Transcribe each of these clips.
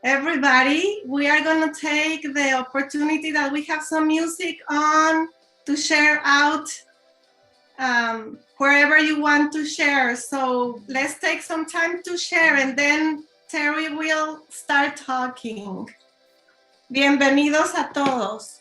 everybody. We are going to take the opportunity that we have some music on to share out wherever you want to share. So let's take some time to share, and then Teri will start talking. Bienvenidos a todos.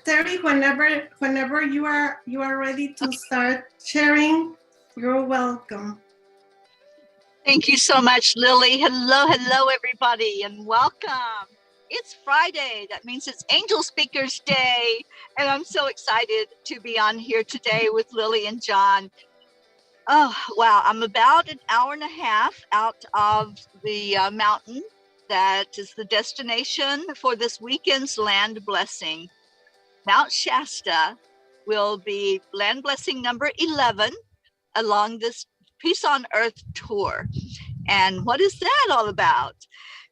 Teri, whenever you are ready to start sharing, you're welcome. Thank you so much, Lily. Hello, everybody, and welcome. It's Friday. That means it's Angelspeakers Day, and I'm so excited to be on here today with Lily and John. Oh, wow. I'm about an hour and a half out of the mountain that is the destination for this weekend's land blessing. Mount Shasta will be land blessing number 11 along this Peace on Earth tour. And what is that all about?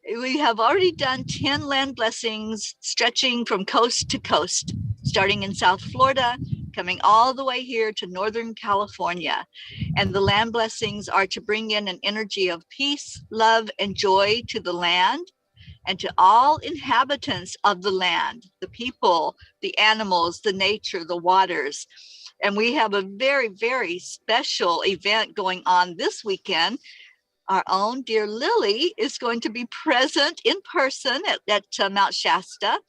We have already done 10 land blessings stretching from coast to coast, starting in South Florida, coming all the way here to Northern California. And the land blessings are to bring in an energy of peace, love, and joy to the land, and to all inhabitants of the land, the people, the animals, the nature, the waters. And we have a very, very special event going on this weekend. Our own dear Lily is going to be present in person at Mount Shasta,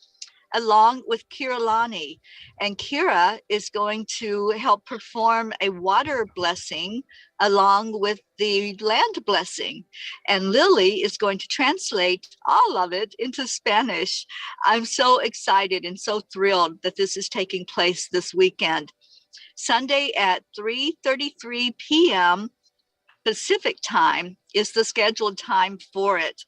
along with Kira Lani. And Kira is going to help perform a water blessing along with the land blessing. And Lily is going to translate all of it into Spanish. I'm so excited and so thrilled that this is taking place this weekend. Sunday at 3:33 p.m. Pacific time is the scheduled time for it.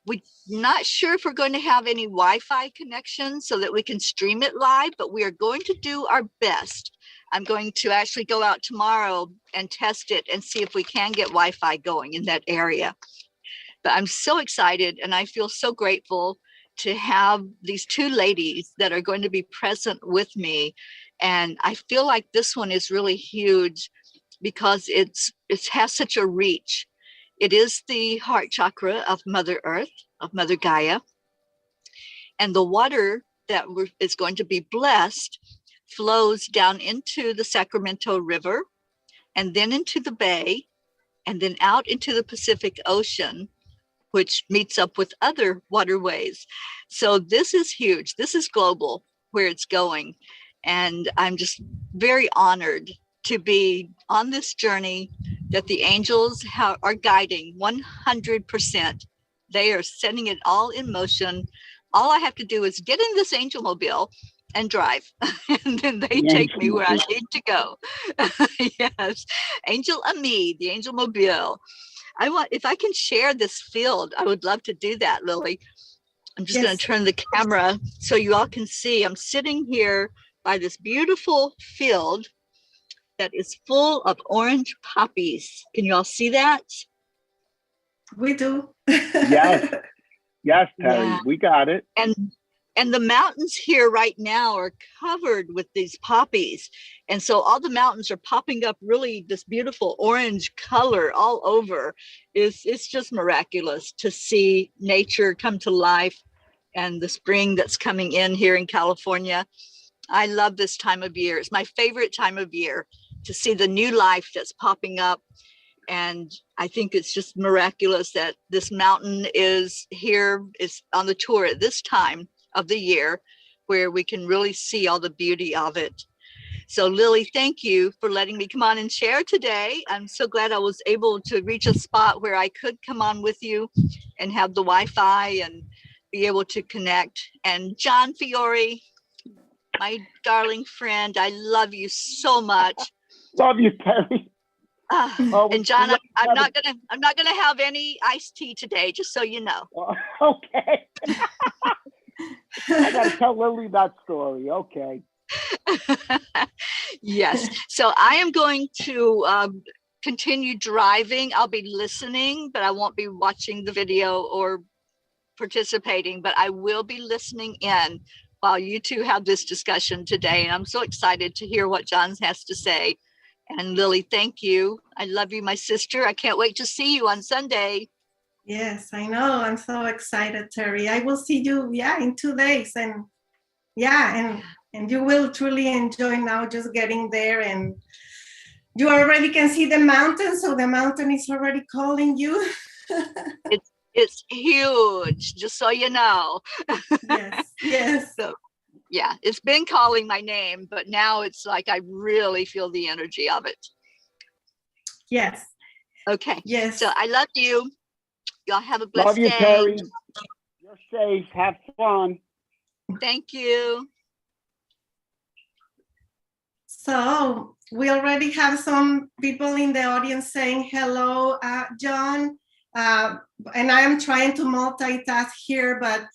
We're not sure if we're going to have any Wi-Fi connection so that we can stream it live, but we are going to do our best. I'm going to actually go out tomorrow and test it and see if we can get Wi-Fi going in that area. But I'm so excited, and I feel so grateful to have these two ladies that are going to be present with me. And I feel like this one is really huge because it has such a reach. It is the heart chakra of Mother Earth, of Mother Gaia. And the water that is going to be blessed flows down into the Sacramento River, and then into the bay, and then out into the Pacific Ocean, which meets up with other waterways. So this is huge. This is global where it's going. And I'm just very honored to be on this journey that the angels are guiding 100%. They are setting it all in motion. All I have to do is get in this angel mobile and drive, and then they take me where I need to go. Yes, Angel Ami, the angel mobile. If I can share this field, I would love to do that, Lily. I'm just going to turn the camera so you all can see. I'm sitting here by this beautiful field that is full of orange poppies. Can you all see that? We do. Yes, Teri, yeah. We got it. And the mountains here right now are covered with these poppies. And so all the mountains are popping up really this beautiful orange color all over. It's just miraculous to see nature come to life, and the spring that's coming in here in California. I love this time of year. It's my favorite time of year to see the new life that's popping up. And I think it's just miraculous that this mountain is here, is on the tour at this time of the year, where we can really see all the beauty of it. So Lily, thank you for letting me come on and share today. I'm so glad I was able to reach a spot where I could come on with you and have the Wi-Fi and be able to connect. And John Fiore, my darling friend, I love you so much. Love you, Teri. And John, I'm not gonna have any iced tea today, just so you know. Okay. I gotta tell Lily that story. Okay. Yes. So I am going to continue driving. I'll be listening, but I won't be watching the video or participating, but I will be listening in while you two have this discussion today. And I'm so excited to hear what John has to say. And Lily, thank you. I love you, my sister. I can't wait to see you on Sunday. Yes, I know. I'm so excited, Teri. I will see you, in 2 days. And and you will truly enjoy now just getting there. And you already can see the mountain. So the mountain is already calling you. It's huge, just so you know. Yes. So, yeah, it's been calling my name, but now it's like I really feel the energy of it. Yes. Okay. Yes. So I love you. Y'all have a blessed Love you, day. Teri. You're safe. Have fun. Thank you. So we already have some people in the audience saying hello, John. And I am trying to multitask here, but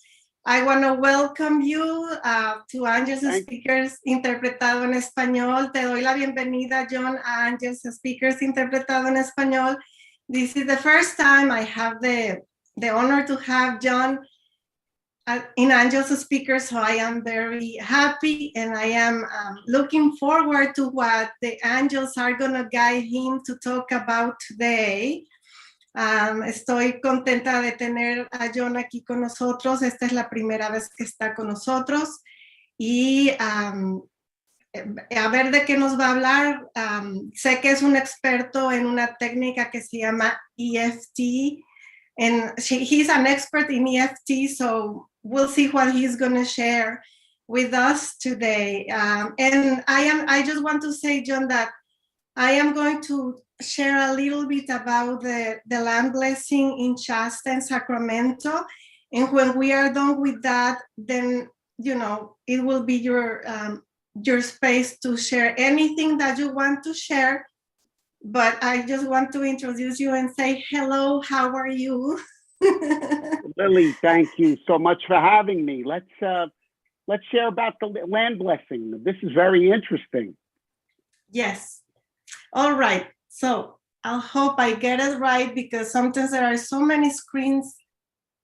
I want to welcome you to Angelspeakers, interpretado en español. Te doy la bienvenida, John, a Angelspeakers, interpretado en español. This is the first time I have the honor to have John in Angelspeakers, so I am very happy, and I am looking forward to what the angels are going to guide him to talk about today. Estoy contenta de tener a John aquí con nosotros. Esta es la primera vez que está con nosotros y a ver de qué nos va a hablar. Sé que es un experto en una técnica que se llama EFT, and he's an expert in EFT, so we'll see what he's going to share with us today. And I just want to say, John, that I am going to share a little bit about the land blessing in Shasta and Sacramento. And when we are done with that, then, it will be your space to share anything that you want to share. But I just want to introduce you and say, hello, how are you? Lily, thank you so much for having me. Let's share about the land blessing. This is very interesting. Yes. All right. So I hope I get it right, because sometimes there are so many screens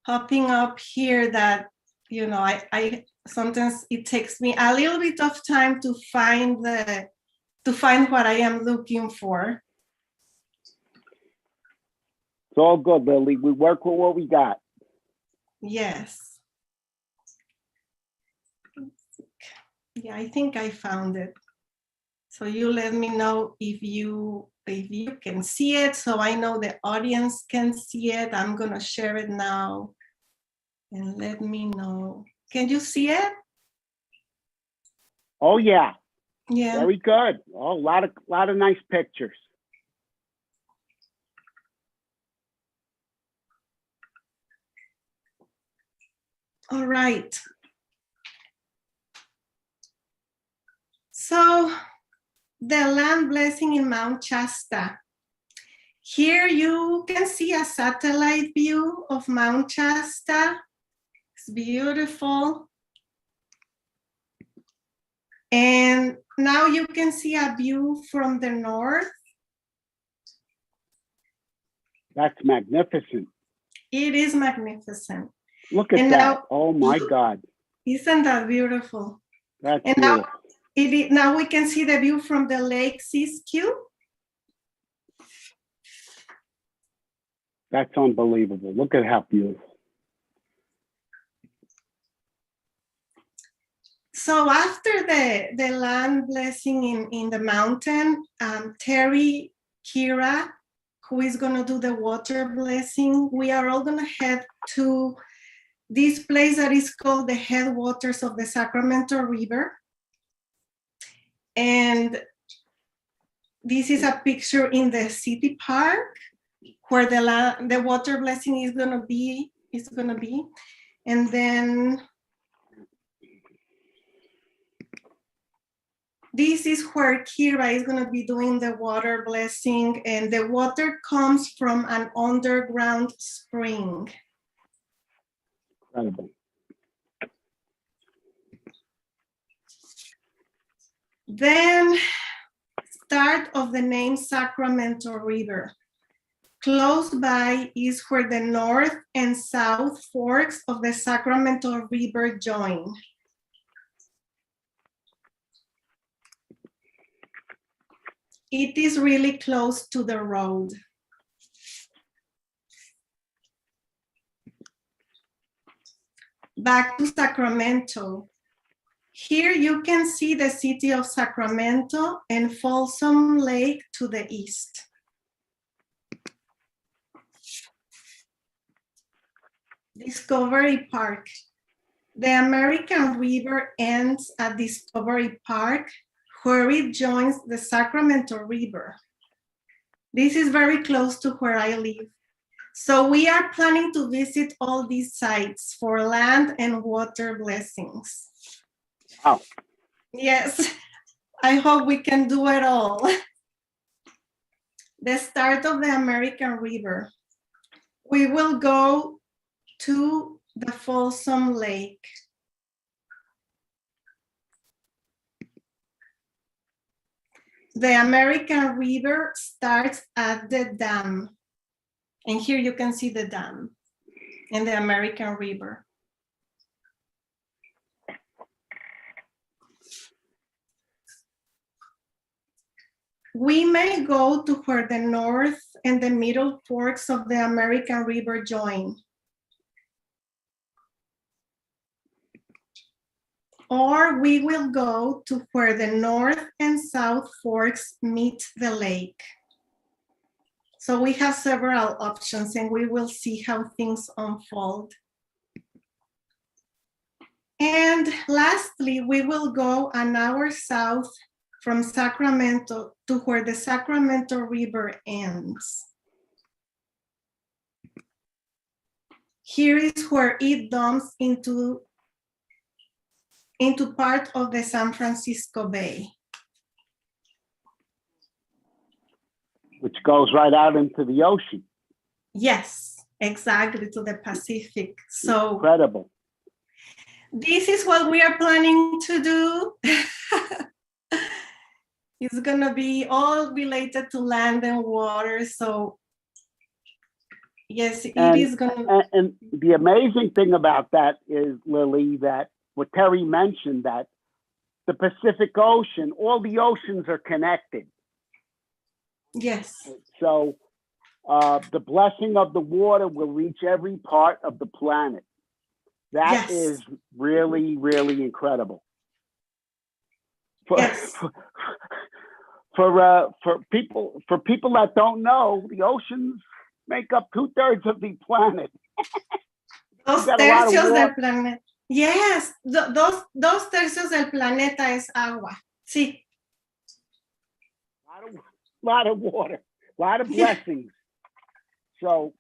popping up here that, I sometimes it takes me a little bit of time to find what I am looking for. It's all good, Lily. We work with what we got. Yes. Yeah, I think I found it. So you let me know if you can see it, so I know the audience can see it. I'm gonna share it now, and let me know. Can you see it? Oh yeah. Yeah. Very good. Oh, a lot of nice pictures. All right. So the land blessing in Mount Shasta. Here you can see a satellite view of Mount Shasta. It's beautiful. And now you can see a view from the north. That's magnificent. It is magnificent. Look at that. Now, oh my God. Isn't that beautiful? That's and beautiful. Now we can see the view from the Lake Siskiyou. That's unbelievable. Look at how beautiful. So after the land blessing in the mountain, Teri, Kira, who is going to do the water blessing. We are all going to head to this place that is called the headwaters of the Sacramento River. And this is a picture in the city park where the water blessing is going to be. And then this is where Kira is going to be doing the water blessing, and the water comes from an underground spring. Incredible. Then, start of the name Sacramento River. Close by is where the north and south forks of the Sacramento River join. It is really close to the road. Back to Sacramento. Here you can see the city of Sacramento and Folsom Lake to the east. Discovery Park. The American River ends at Discovery Park, where it joins the Sacramento River. This is very close to where I live. So we are planning to visit all these sites for land and water blessings. Oh. Yes, I hope we can do it all. The start of the American River. We will go to the Folsom Lake. The American River starts at the dam. And here you can see the dam and the American River. We may go to where the north and the middle forks of the American River join. Or we will go to where the north and south forks meet the lake. So we have several options and we will see how things unfold. And lastly, we will go an hour south from Sacramento to where the Sacramento River ends. Here is where it dumps into part of the San Francisco Bay. Which goes right out into the ocean. Yes, exactly, to the Pacific. So incredible. This is what we are planning to do. It's gonna be all related to land and water. So yes, it is gonna. And the amazing thing about that is, Lily, that what Teri mentioned, that the Pacific Ocean, all the oceans are connected. Yes. So the blessing of the water will reach every part of the planet. That is really, really incredible. For people that don't know, the oceans make up 2/3 of the planet. Dos tercios del planeta. Yes, dos tercios del planeta es agua. Sí. Lot of water, a lot of blessings. So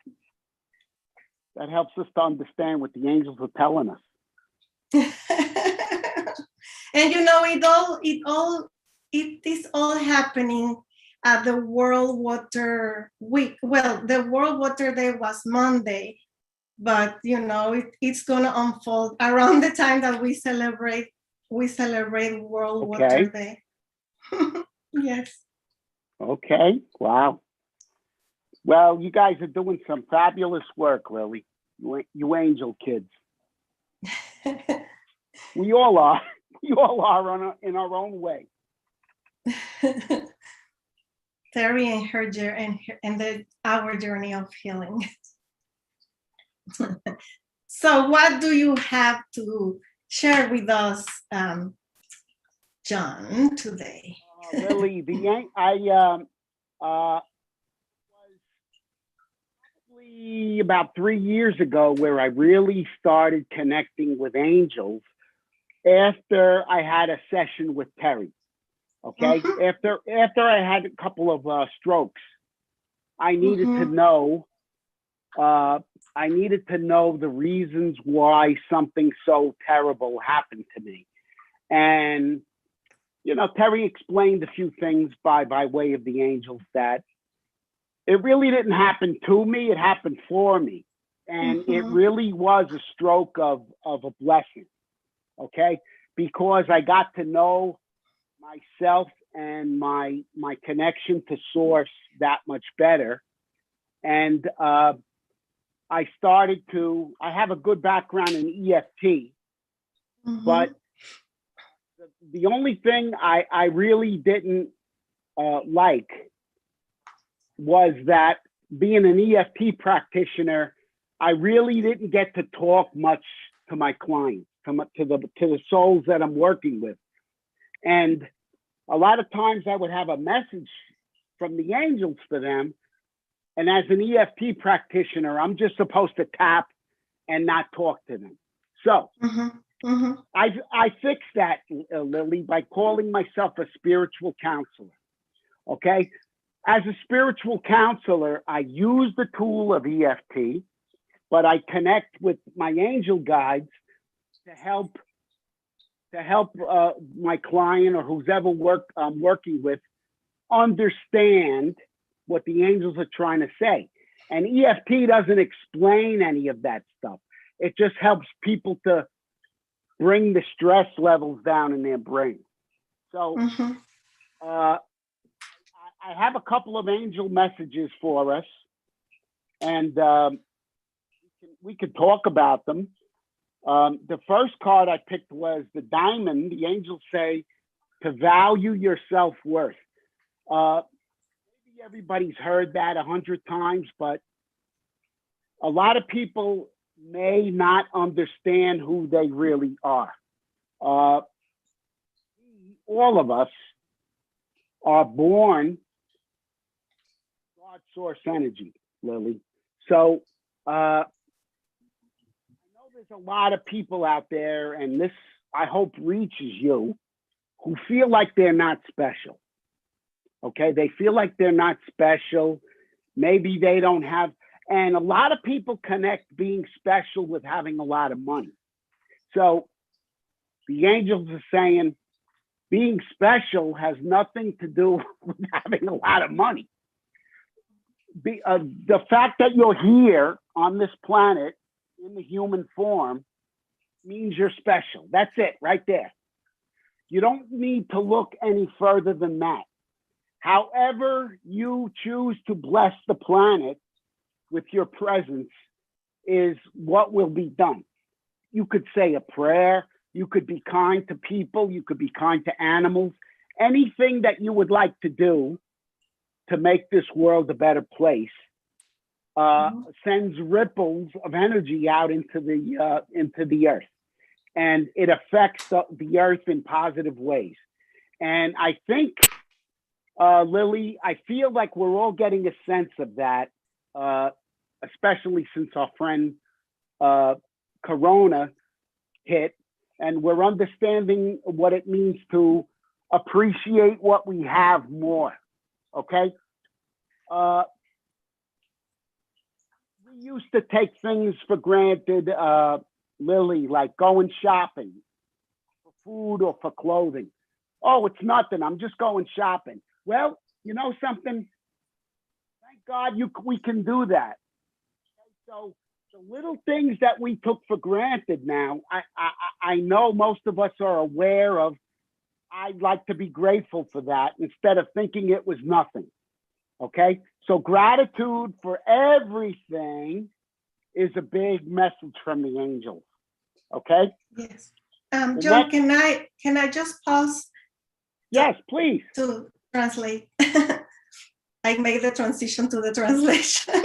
that helps us to understand what the angels are telling us. And you know, it is all happening at the World Water Week. Well, the World Water Day was Monday, but you know, it's gonna unfold around the time that we celebrate World Water Day. Yes. Okay. Wow. Well, you guys are doing some fabulous work, Lily. You angel kids. We all are. We all are in our own way. Teri and her journey and our journey of healing. So, what do you have to share with us, John, today? Lily, I was about 3 years ago where I really started connecting with angels after I had a session with Teri. Okay, after I had a couple of strokes, I needed to know. I needed to know the reasons why something so terrible happened to me, and you know, Teri explained a few things by way of the angels that it really didn't happen to me; it happened for me, and it really was a stroke of a blessing. Okay, because I got to know myself and my connection to source that much better. And I have a good background in EFT, but the only thing I really didn't like was that being an EFT practitioner, I really didn't get to talk much to my clients, to the souls that I'm working with. And a lot of times I would have a message from the angels for them. And as an EFT practitioner, I'm just supposed to tap and not talk to them. So I fixed that, Lily, by calling myself a spiritual counselor. Okay. As a spiritual counselor, I use the tool of EFT, but I connect with my angel guides to help my client or whoever I'm working with understand what the angels are trying to say. And EFT doesn't explain any of that stuff. It just helps people to bring the stress levels down in their brain. So I have a couple of angel messages for us, and we could talk about them. The first card I picked was the diamond. The angels say to value your self-worth. Maybe everybody's heard that 100 times, but a lot of people may not understand who they really are. All of us are born God source energy, Lily. So there's a lot of people out there, and this, I hope, reaches you, who feel like they're not special. Okay, they feel like they're not special. Maybe they don't have, and a lot of people connect being special with having a lot of money. So the angels are saying being special has nothing to do with having a lot of money. The fact that you're here on this planet in the human form means you're special. That's it right there. You don't need to look any further than that. However you choose to bless the planet with your presence is what will be done. You could say a prayer. You could be kind to people. You could be kind to animals. Anything that you would like to do to make this world a better place sends ripples of energy out into the earth, and it affects the earth in positive ways. And I think, Lily, I feel like we're all getting a sense of that, especially since our friend Corona hit, and we're understanding what it means to appreciate what we have more. Okay. We used to take things for granted, Lily, like going shopping for food or for clothing. Oh, it's nothing. I'm just going shopping. Well, you know something? Thank God we can do that. So the little things that we took for granted now, I know most of us are aware of. I'd like to be grateful for that instead of thinking it was nothing. Okay, so gratitude for everything is a big message from the angels. Okay. Yes. John, can I just pause? Yes, please. To translate. I made the transition to the translation.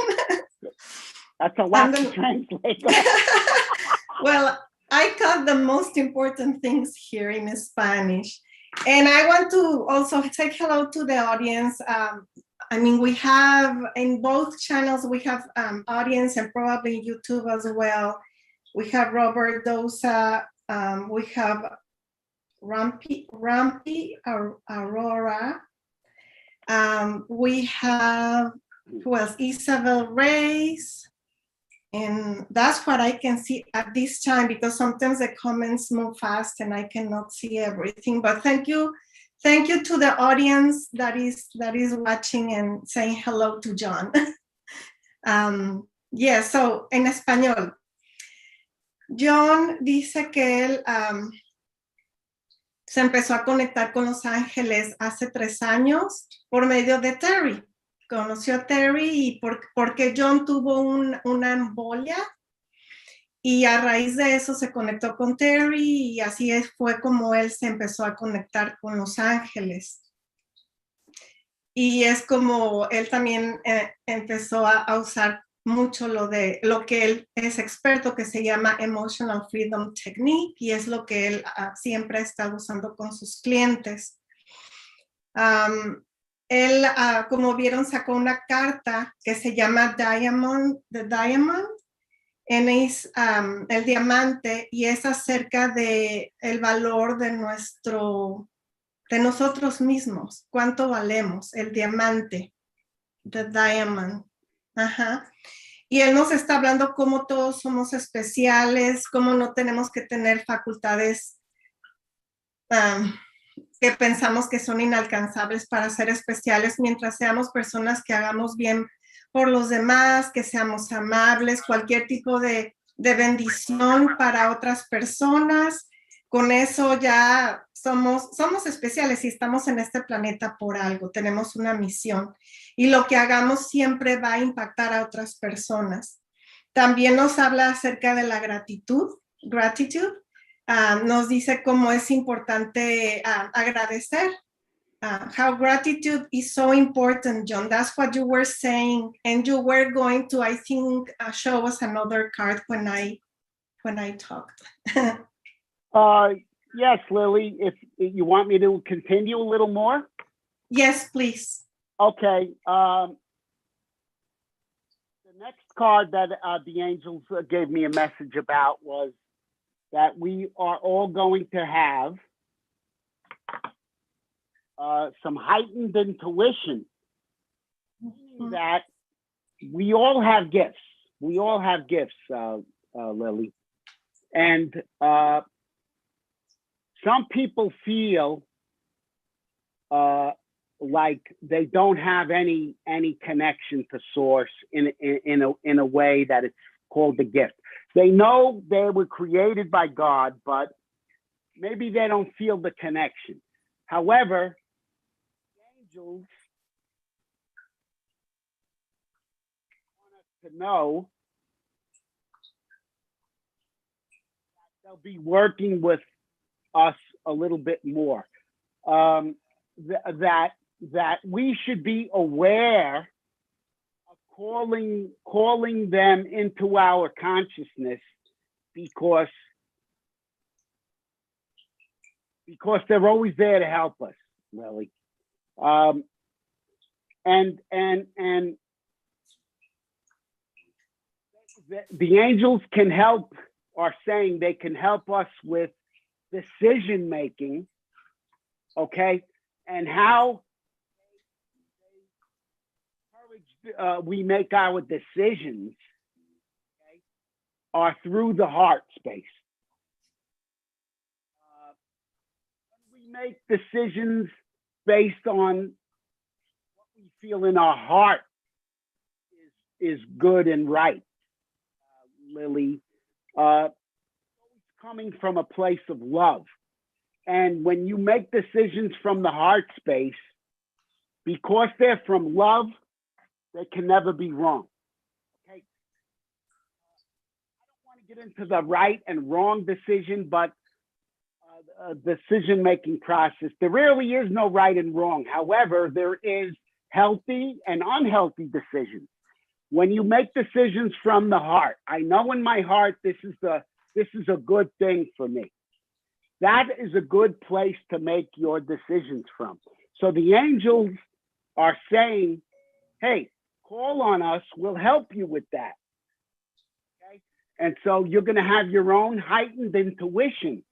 That's a lot to translate. Well, I caught the most important things here in Spanish. And I want to also say hello to the audience. I mean, we have in both channels, we have audience and probably YouTube as well. We have Robert Dosa, we have Rampi Aurora. We have, who else? Isabel Reyes. And that's what I can see at this time, because sometimes the comments move fast and I cannot see everything. But thank you to the audience that is watching and saying hello to John. Yeah, so en español. John dice que él se empezó a conectar con los ángeles hace 3 años por medio de Teri. Conoció a Teri y porque John tuvo una embolia y a raíz de eso se conectó con Teri y así fue como él se empezó a conectar con los ángeles. Y es como él también empezó a usar mucho lo que él es experto, que se llama Emotional Freedom Technique, y es lo que él siempre ha estado usando con sus clientes. Él, como vieron, sacó una carta que se llama Diamond, The Diamond, es el diamante, y es acerca de el valor de nosotros mismos, cuánto valemos, el diamante, The Diamond. Ajá. Y él nos está hablando cómo todos somos especiales, cómo no tenemos que tener facultades que pensamos que son inalcanzables para ser especiales, mientras seamos personas que hagamos bien por los demás, que seamos amables, cualquier tipo de bendición para otras personas. Con eso ya somos especiales y estamos en este planeta por algo, tenemos una misión. Y lo que hagamos siempre va a impactar a otras personas. También nos habla acerca de la gratitud. Nos dice cómo es importante agradecer. How gratitude is so important, John. That's what you were saying. And you were going to, I think, show us another card when I talked. Yes, Lily, if you want me to continue a little more. Yes, please. Okay. The next card that the angels gave me a message about was that we are all going to have some heightened intuition. Mm-hmm. That we all have gifts. We all have gifts, Lily. And some people feel like they don't have any connection to source in a way that it's called the gift. They know they were created by God, but maybe they don't feel the connection. However, the angels want us to know that they'll be working with us a little bit more. That we should be aware of calling them into our consciousness because they're always there to help us, really. And the angels can help, are saying they can help us with decision making, okay, and how we make our decisions, okay, are through the heart space. We make decisions based on what we feel in our heart is good and right, Lily. Coming from a place of love. And when you make decisions from the heart space, because they're from love, they can never be wrong. Okay. I don't want to get into the right and wrong decision, but decision-making process. There really is no right and wrong. However, there is healthy and unhealthy decisions. When you make decisions from the heart, I know in my heart this is a good thing for me. That is a good place to make your decisions from. So the angels are saying hey, call on us, we'll help you with that. Okay? And so you're going to have your own heightened intuition,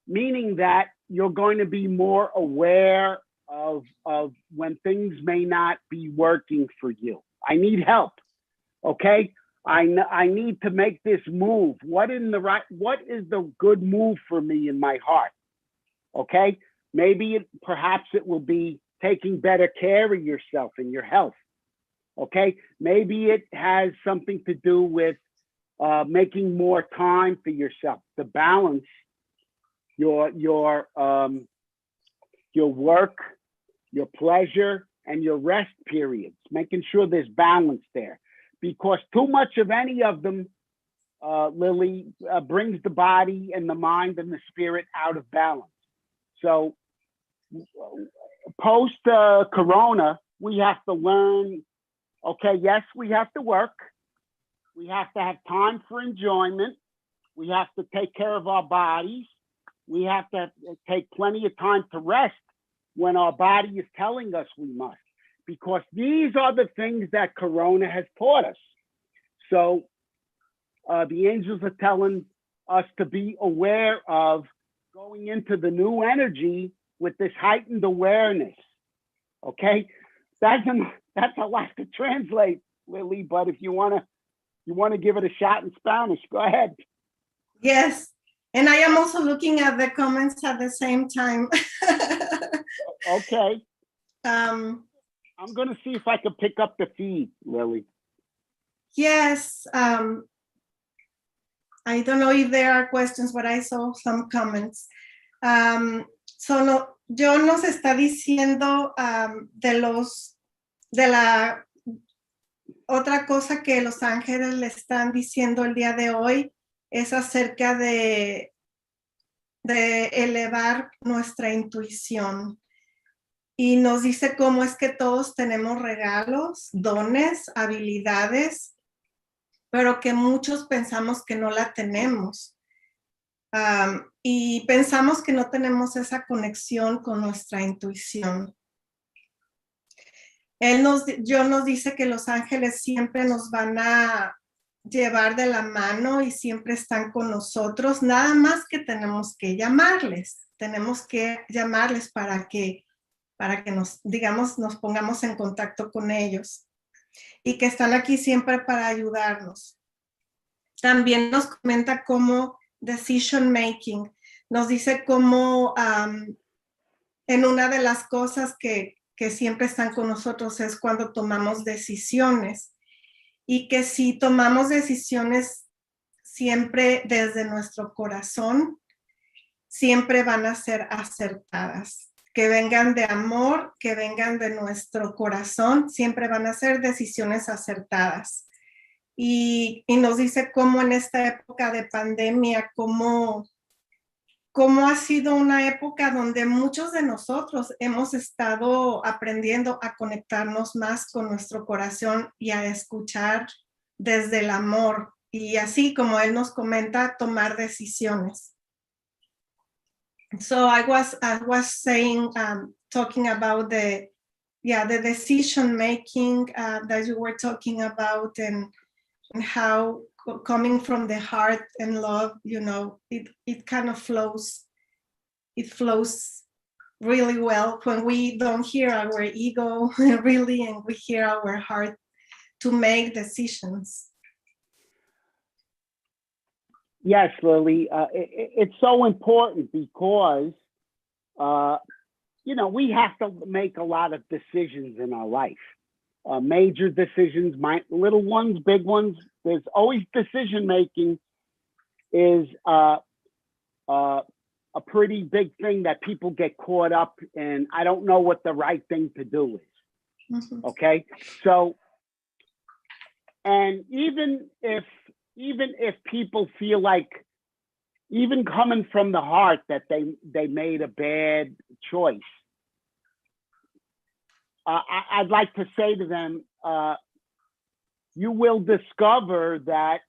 meaning that you're going to be more aware of when things may not be working for you. I need help. Okay? I need to make this move. What is the good move for me in my heart? Okay? Maybe perhaps it will be taking better care of yourself and your health. Okay? Maybe it has something to do with making more time for yourself to balance your work, your pleasure, and your rest periods, making sure there's balance there. Because too much of any of them, Lily, brings the body and the mind and the spirit out of balance. So post Corona, we have to learn, okay, yes, we have to work. We have to have time for enjoyment. We have to take care of our bodies. We have to take plenty of time to rest when our body is telling us we must, because these are the things that Corona has taught us. So the angels are telling us to be aware of going into the new energy with this heightened awareness. Okay, that's a lot to translate, Lily. But if you want to give it a shot in Spanish, go ahead. Yes, and I am also looking at the comments at the same time. Okay. Um, I'm going to see if I can pick up the feed, Lily. yes. I don't know if there are questions, but I saw some comments. John nos está diciendo de la otra cosa que los ángeles le están diciendo el día de hoy es acerca de elevar nuestra intuición. Y nos dice cómo es que todos tenemos regalos, dones, habilidades, pero que muchos pensamos que no la tenemos. Y pensamos que no tenemos esa conexión con nuestra intuición. John nos dice que los ángeles siempre nos van a llevar de la mano y siempre están con nosotros, nada más que tenemos que llamarles para que nos pongamos en contacto con ellos y que están aquí siempre para ayudarnos. También nos comenta cómo decision making, nos dice cómo en una de las cosas que siempre están con nosotros es cuando tomamos decisiones, y que si tomamos decisiones siempre desde nuestro corazón, siempre van a ser acertadas. Que vengan de amor, que vengan de nuestro corazón, siempre van a ser decisiones acertadas. Y nos dice cómo en esta época de pandemia, cómo ha sido una época donde muchos de nosotros hemos estado aprendiendo a conectarnos más con nuestro corazón y a escuchar desde el amor. Y así como él nos comenta, tomar decisiones. So I was saying, talking about the decision making that you were talking about, and how coming from the heart and love, it kind of flows. It flows really well when we don't hear our ego really, and we hear our heart to make decisions. Yes, Lily, it's so important because, we have to make a lot of decisions in our life. Major decisions, little ones, big ones. There's always decision making is a pretty big thing that people get caught up in. I don't know what the right thing to do is. Mm-hmm. Okay, so, and even if people feel like, even coming from the heart, that they made a bad choice, I'd like to say to them, you will discover that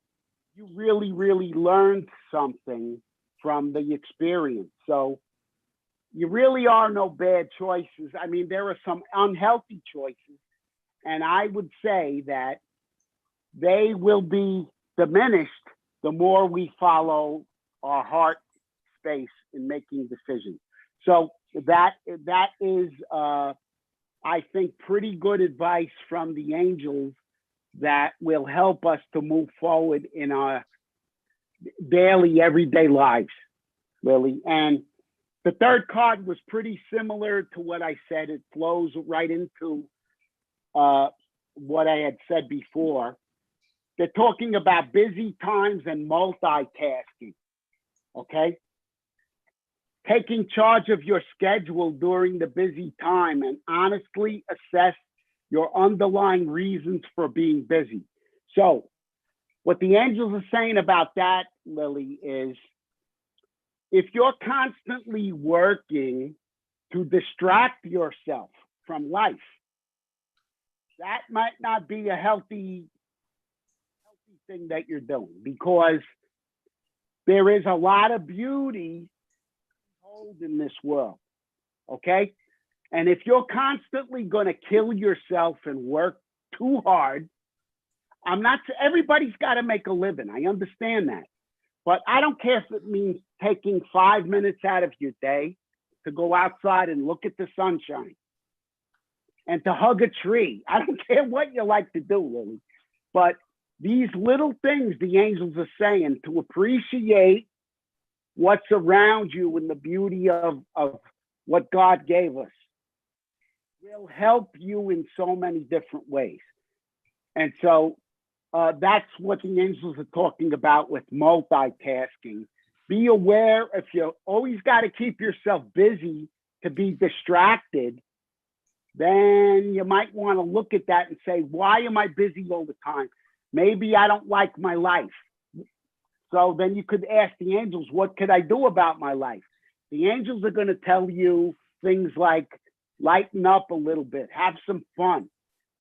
you really, really learned something from the experience. So you really are no bad choices. I mean, there are some unhealthy choices, And I would say that they will be diminished the more we follow our heart space in making decisions. So that is, I think, pretty good advice from the angels that will help us to move forward in our daily, everyday lives, Lily. And the third card was pretty similar to what I said. It flows right into what I had said before. They're talking about busy times and multitasking, okay? Taking charge of your schedule during the busy time and honestly assess your underlying reasons for being busy. So what the angels are saying about that, Lily, is if you're constantly working to distract yourself from life, that might not be a healthy thing that you're doing, because there is a lot of beauty in this world, okay? And if you're constantly going to kill yourself and work too hard, everybody's got to make a living. I understand that. But I don't care if it means taking 5 minutes out of your day to go outside and look at the sunshine and to hug a tree. I don't care what you like to do, Lily. But these little things the angels are saying, to appreciate what's around you and the beauty of what God gave us, will help you in so many different ways. And so that's what the angels are talking about with multitasking. Be aware, if you always got to keep yourself busy to be distracted, then you might want to look at that and say, why am I busy all the time? Maybe I don't like my life. So then you could ask the angels, what could I do about my life? The angels are going to tell you things like, lighten up a little bit, have some fun.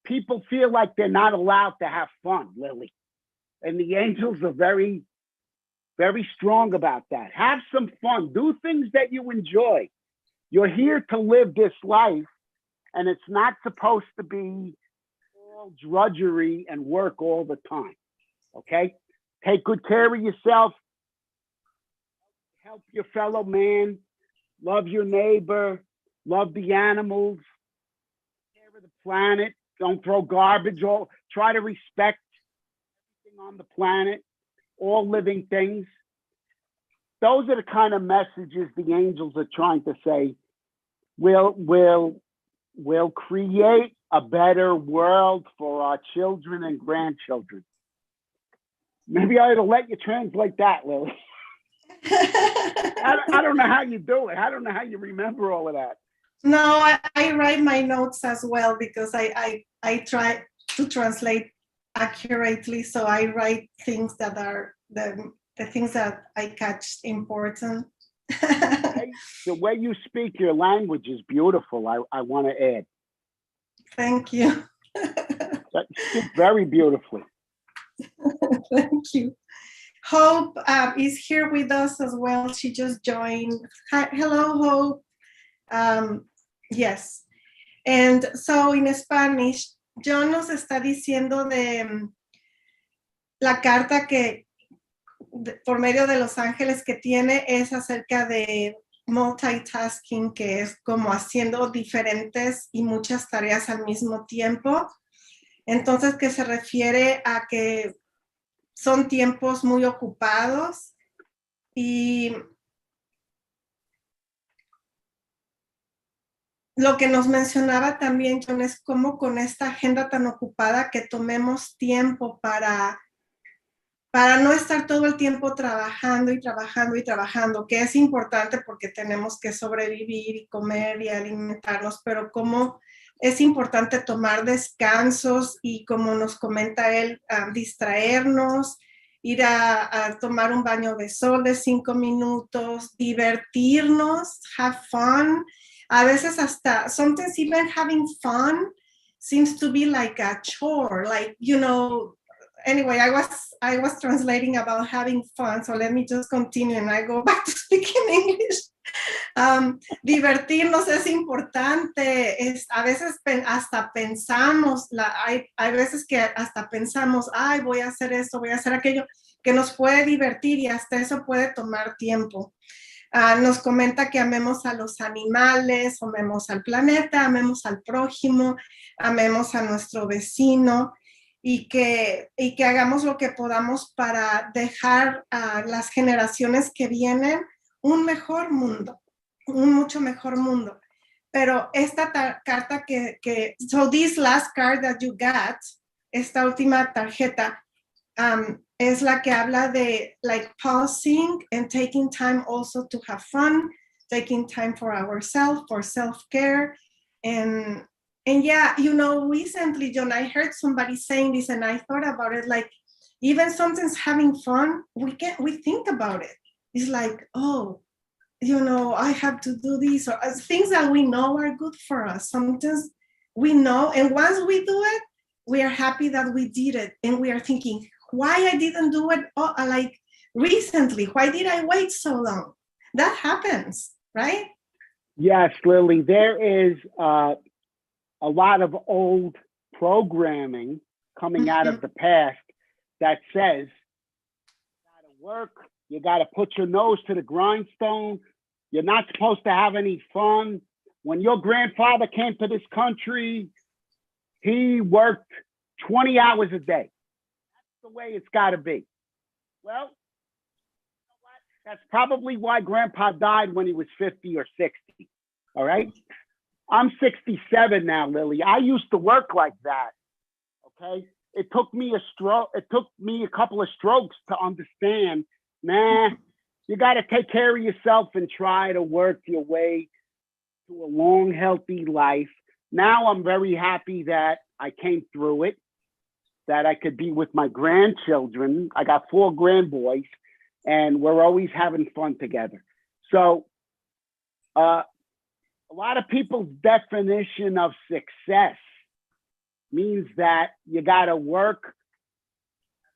People feel like they're not allowed to have fun, Lily. And the angels are very, very strong about that. Have some fun. Do things that you enjoy. You're here to live this life, and it's not supposed to be all drudgery and work all the time, okay? Take good care of yourself. Help your fellow man. Love your neighbor. Love the animals. Take care of the planet. Don't throw garbage. Try to respect everything on the planet, all living things. Those are the kind of messages the angels are trying to say. We'll create a better world for our children and grandchildren. Maybe I ought to let you translate that, Lily. I don't know how you do it. I don't know how you remember all of that. No, I write my notes as well, because I try to translate accurately. So I write things that are the things that I catch important. The way you speak your language is beautiful. I want to add. Thank you. You speak very beautifully. Thank you. Hope is here with us as well. She just joined. Hi, hello, Hope. Yes. And so in Spanish, John nos está diciendo de la carta que por medio de los ángeles que tiene es acerca de multitasking, que es como haciendo diferentes y muchas tareas al mismo tiempo. Entonces, que se refiere a que son tiempos muy ocupados y lo que nos mencionaba también, John, es cómo con esta agenda tan ocupada que tomemos tiempo para no estar todo el tiempo trabajando y trabajando y trabajando, que es importante porque tenemos que sobrevivir y comer y alimentarnos, pero cómo es importante tomar descansos y, como nos comenta él, distraernos, ir a tomar un baño de sol de 5 minutos, divertirnos, have fun. A veces hasta, sometimes even having fun seems to be like a chore, like, you know, anyway, I was translating about having fun, so let me just continue and I go back to speaking English. Divertirnos es importante. A veces hasta pensamos, hay veces que hasta pensamos, ay, voy a hacer esto, voy a hacer aquello, que nos puede divertir y hasta eso puede tomar tiempo. Nos comenta que amemos a los animales, amemos al planeta, amemos al prójimo, amemos a nuestro vecino y que hagamos lo que podamos para dejar a las generaciones que vienen un mejor mundo, un mucho mejor mundo. Pero esta carta so this last card that you got, esta última tarjeta, es la que habla de like pausing and taking time also to have fun, taking time for ourselves, for self-care. And yeah, you know, recently, John, I heard somebody saying this and I thought about it, like even sometimes having fun, we think about it. It's like, oh, you know, I have to do this, or things that we know are good for us. Sometimes we know, and once we do it, we are happy that we did it. And we are thinking, why I didn't do it like recently? Why did I wait so long? That happens, right? Yes, Lily, there is a lot of old programming coming out of the past that says, you gotta work, you gotta put your nose to the grindstone, you're not supposed to have any fun. When your grandfather came to this country, he worked 20 hours a day. The way it's got to be. Well, you know what? That's probably why Grandpa died when he was 50 or 60. All right. I'm 67 now, Lily. I used to work like that. Okay. It took me a couple of strokes to understand, you got to take care of yourself and try to work your way to a long, healthy life. Now I'm very happy that I came through it, that I could be with my grandchildren. I got 4 grandboys and we're always having fun together. So a lot of people's definition of success means that you got to work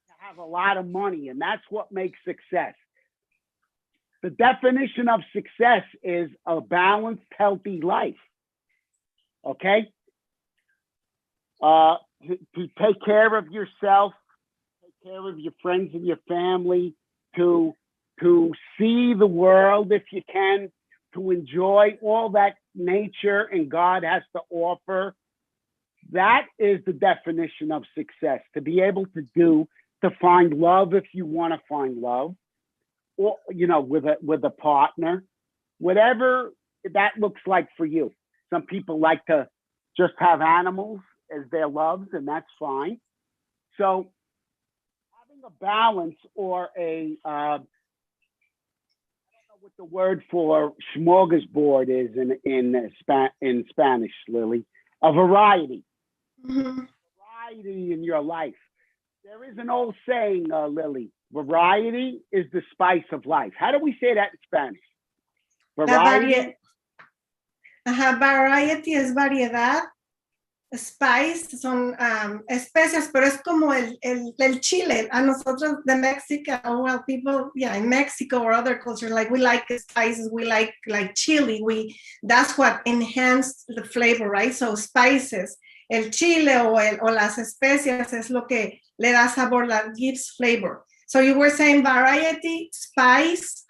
to have a lot of money, and that's what makes success. The definition of success is a balanced, healthy life. Okay? To take care of yourself, take care of your friends and your family, to see the world if you can, to enjoy all that nature and God has to offer. That is the definition of success, to be able to find love if you want to find love, or, you know, with a partner, whatever that looks like for you. Some people like to just have animals as their loves, and that's fine. So having a balance, or I don't know what the word for smorgasbord is in Spanish, Lily, a variety. Mm-hmm. Variety in your life. There is an old saying, Lily, variety is the spice of life. How do we say that in Spanish? Variety? Variety es variedad. Spice son especias, pero es como el chile. A nosotros de Mexico, well, people, in Mexico or other cultures, like we like spices, we like chili. That's what enhanced the flavor, right? So spices, el chile o las especias es lo que le da sabor, that gives flavor. So you were saying variety, spice.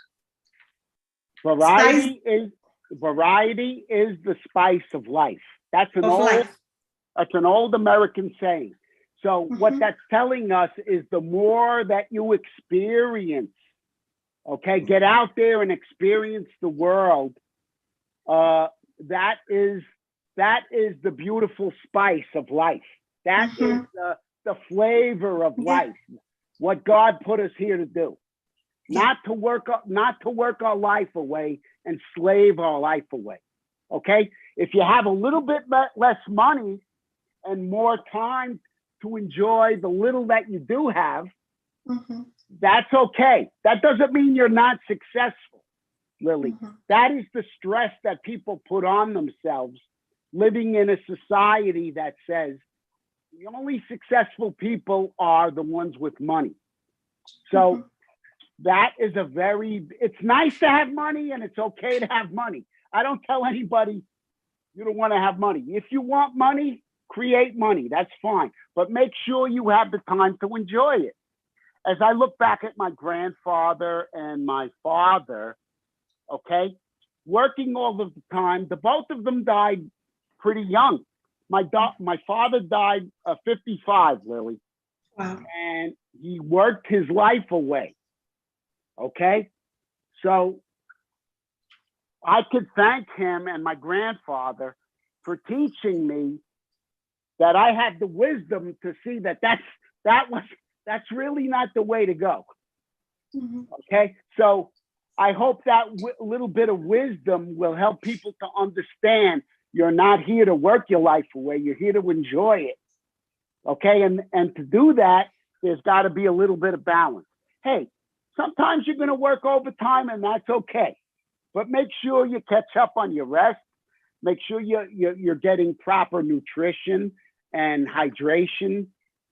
Variety is the spice of life. That's an old American saying. So what that's telling us is the more that you experience, okay, get out there and experience the world. That is the beautiful spice of life. That is the flavor of life. What God put us here to do, not to work our life away and slave our life away. Okay, if you have a little bit less money and more time to enjoy the little that you do have, that's okay. That doesn't mean you're not successful, Lily. That is the stress that people put on themselves living in a society that says The only successful people are the ones with money. So that is it's nice to have money and it's okay to have money. I don't tell anybody you don't want to have money. If you want money, create money. That's fine. But make sure you have the time to enjoy it. As I look back at my grandfather and my father, okay, working all of the time, the both of them died pretty young. My father died 55, Lily. Wow. And he worked his life away. Okay? So I could thank him and my grandfather for teaching me that I had the wisdom to see that's really not the way to go. Okay? So I hope that little bit of wisdom will help people to understand you're not here to work your life away. You're here to enjoy it. Okay? And to do that, there's got to be a little bit of balance. Hey, sometimes you're going to work overtime and that's okay. But make sure you catch up on your rest. Make sure you're getting proper nutrition and hydration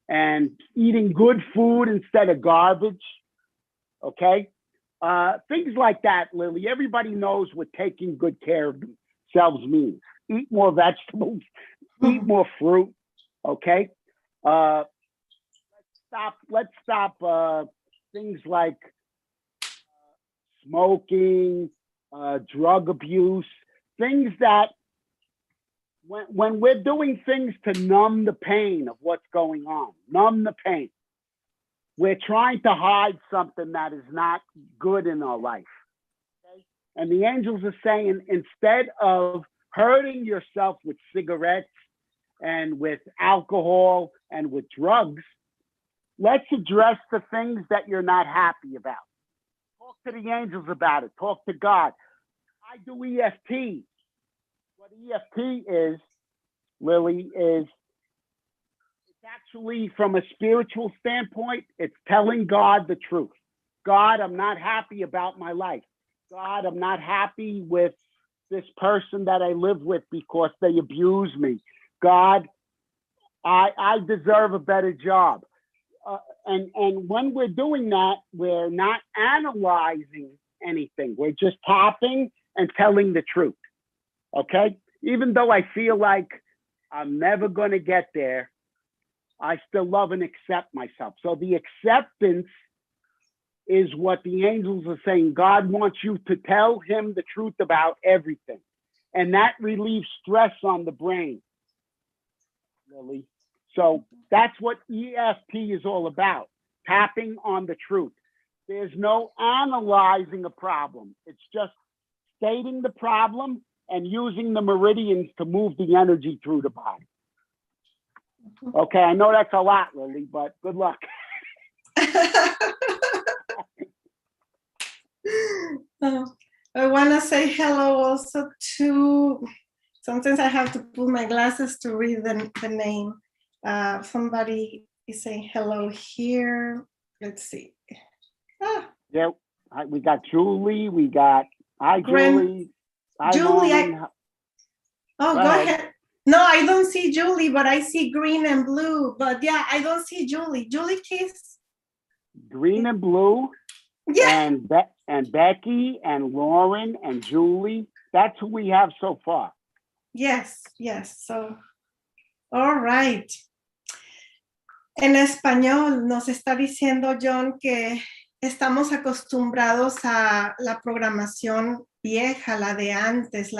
and eating good food instead of garbage. Okay? Things like that, Lily. Everybody knows what taking good care of themselves means. Eat more vegetables, eat more fruit. Okay? Let's stop things like smoking, drug abuse, things that when we're doing things to numb the pain of what's going on, numb the pain, we're trying to hide something that is not good in our life. Okay? And the angels are saying, instead of hurting yourself with cigarettes and with alcohol and with drugs, let's address the things that you're not happy about. Talk to the angels about it. Talk to God. I do EFT. What EFT is, Lily, is it's actually from a spiritual standpoint, it's telling God the truth. God, I'm not happy about my life. God, I'm not happy with this person that I live with because they abuse me. God, I deserve a better job. And when we're doing that, we're not analyzing anything. We're just tapping and telling the truth. Okay? Even though I feel like I'm never going to get there, I still love and accept myself. So the acceptance is what the angels are saying. God wants you to tell him the truth about everything. And that relieves stress on the brain, Lily. So that's what EFT is all about, tapping on the truth. There's no analyzing a problem. It's just stating the problem and using the meridians to move the energy through the body. Okay, I know that's a lot, Lily, but good luck. I want to say hello also to, sometimes I have to put my glasses to read the name. Somebody is saying hello here. Let's see. Yeah, we got Julie. We got Julie. Hi, Julie. Go ahead. No, I don't see Julie, but I see green and blue. But yeah, I don't see Julie. Julie, please. Green and blue. Yeah. And Becky and Lauren and Julie. That's who we have so far. Yes. So, all right. En español nos está diciendo John que estamos acostumbrados a la programación vieja, la de antes,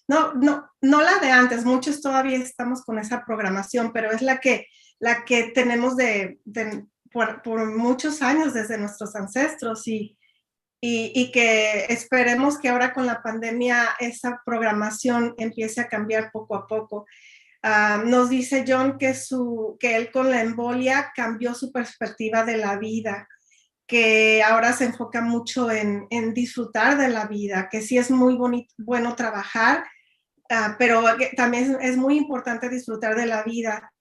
no la de antes, muchos todavía estamos con esa programación, pero es la que tenemos por muchos años desde nuestros ancestros y que esperemos que ahora con la pandemia esa programación empiece a cambiar poco a poco. Nos dice John que él con la embolia cambió su perspectiva de la vida, que ahora se enfoca mucho en disfrutar de la vida, que sí es muy bueno trabajar, pero también es muy importante disfrutar de la vida.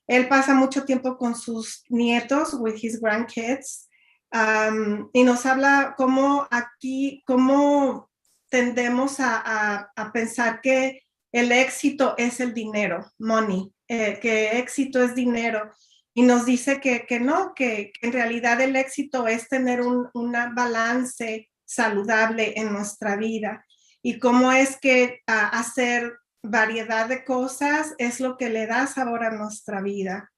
Él pasa mucho tiempo con sus nietos, with his grandkids, y nos habla cómo tendemos a pensar que el éxito es el dinero, money, que éxito es dinero. Y nos dice que no, que en realidad el éxito es tener un balance saludable en nuestra vida. Y cómo es que hacer variedad de cosas es lo que le da sabor a nuestra vida.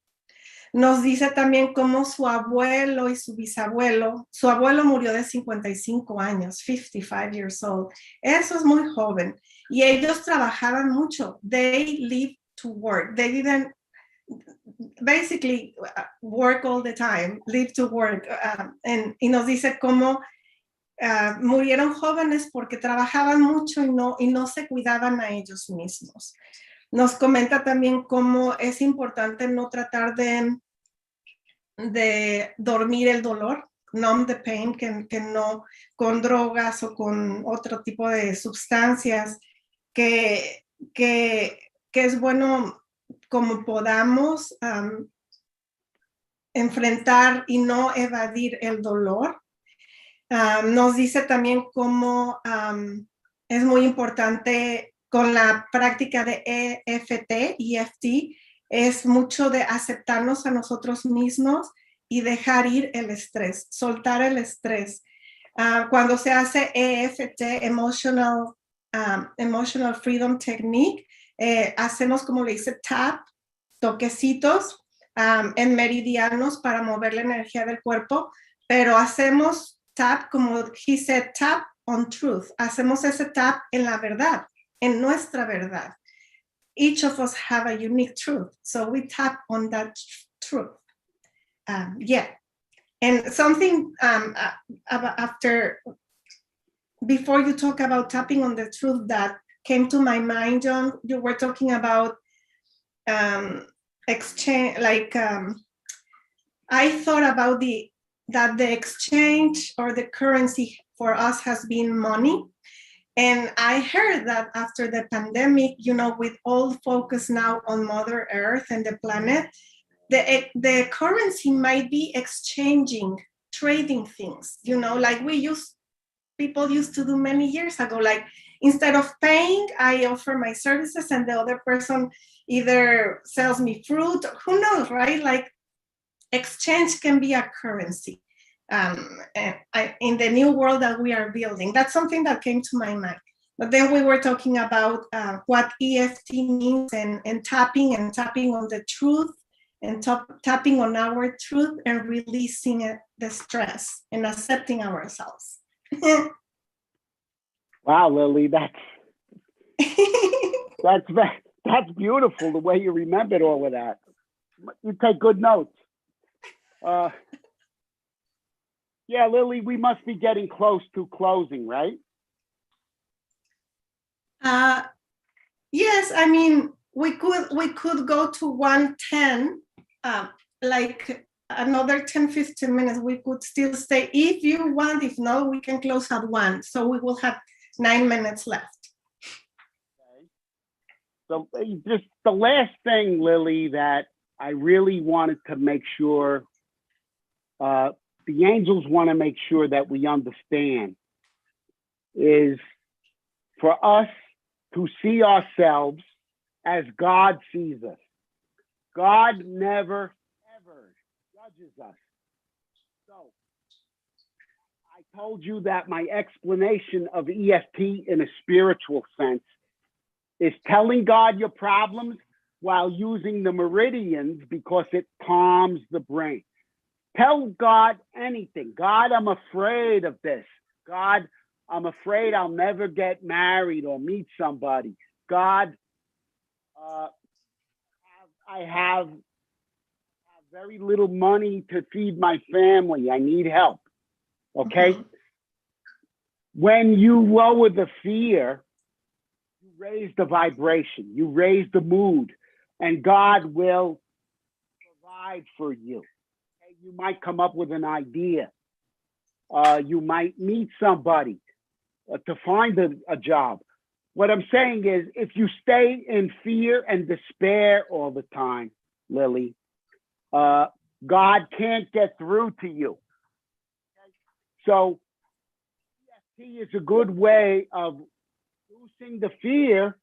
Nos dice también cómo su abuelo y su bisabuelo, su abuelo murió de 55 años, 55 years old. Eso es muy joven. Y ellos trabajaban mucho. They lived to work. They didn't basically work all the time, live to work. Y nos dice cómo murieron jóvenes porque trabajaban mucho y no se cuidaban a ellos mismos. Nos comenta también cómo es importante no tratar de dormir el dolor, numb the pain, que no con drogas o con otro tipo de sustancias, que es bueno como podamos enfrentar y no evadir el dolor. Nos dice también cómo es muy importante con la práctica de EFT, es mucho de aceptarnos a nosotros mismos y dejar ir el estrés, soltar el estrés. Cuando se hace EFT, Emotional Freedom Technique, hacemos como le dice tap, toquecitos en meridianos para mover la energía del cuerpo, pero hacemos tap, como he said, tap on truth. Hacemos ese tap en la verdad, en nuestra verdad. Each of us have a unique truth, so we tap on that truth. Yeah. And something before you talk about tapping on the truth that came to my mind, John, you were talking about exchange, like I thought about that the exchange or the currency for us has been money. And I heard that after the pandemic, with all focus now on Mother Earth and the planet, the currency might be exchanging, trading things, like people used to do many years ago. Like instead of paying, I offer my services and the other person either sells me fruit, who knows, right? Like exchange can be a currency in the new world that we are building. That's something that came to my mind. But then we were talking about what EFT means and tapping on the truth and tapping on our truth and releasing the stress and accepting ourselves. Wow, Lily, that's beautiful, the way you remembered all of that. You take good notes. Yeah, Lily, we must be getting close to closing, right? Yes, I mean, we could go to 1:10, like another 10-15 minutes. We could still stay if you want. If not, we can close at 1. So we will have 9 minutes left. Okay. So just the last thing, Lily, that I really wanted to make sure, the angels want to make sure that we understand, is for us to see ourselves as God sees us. God never, ever judges us. So I told you that my explanation of EFT in a spiritual sense is telling God your problems while using the meridians because it calms the brain. Tell God anything. God, I'm afraid of this. God, I'm afraid I'll never get married or meet somebody. God, I have very little money to feed my family. I need help. Okay? Mm-hmm. When you lower the fear, you raise the vibration, you raise the mood, and God will provide for you. Okay? You might come up with an idea. You might meet somebody to find a job. What I'm saying is, if you stay in fear and despair all the time, Lily, God can't get through to you. Okay? So EFT is a good way of reducing the fear,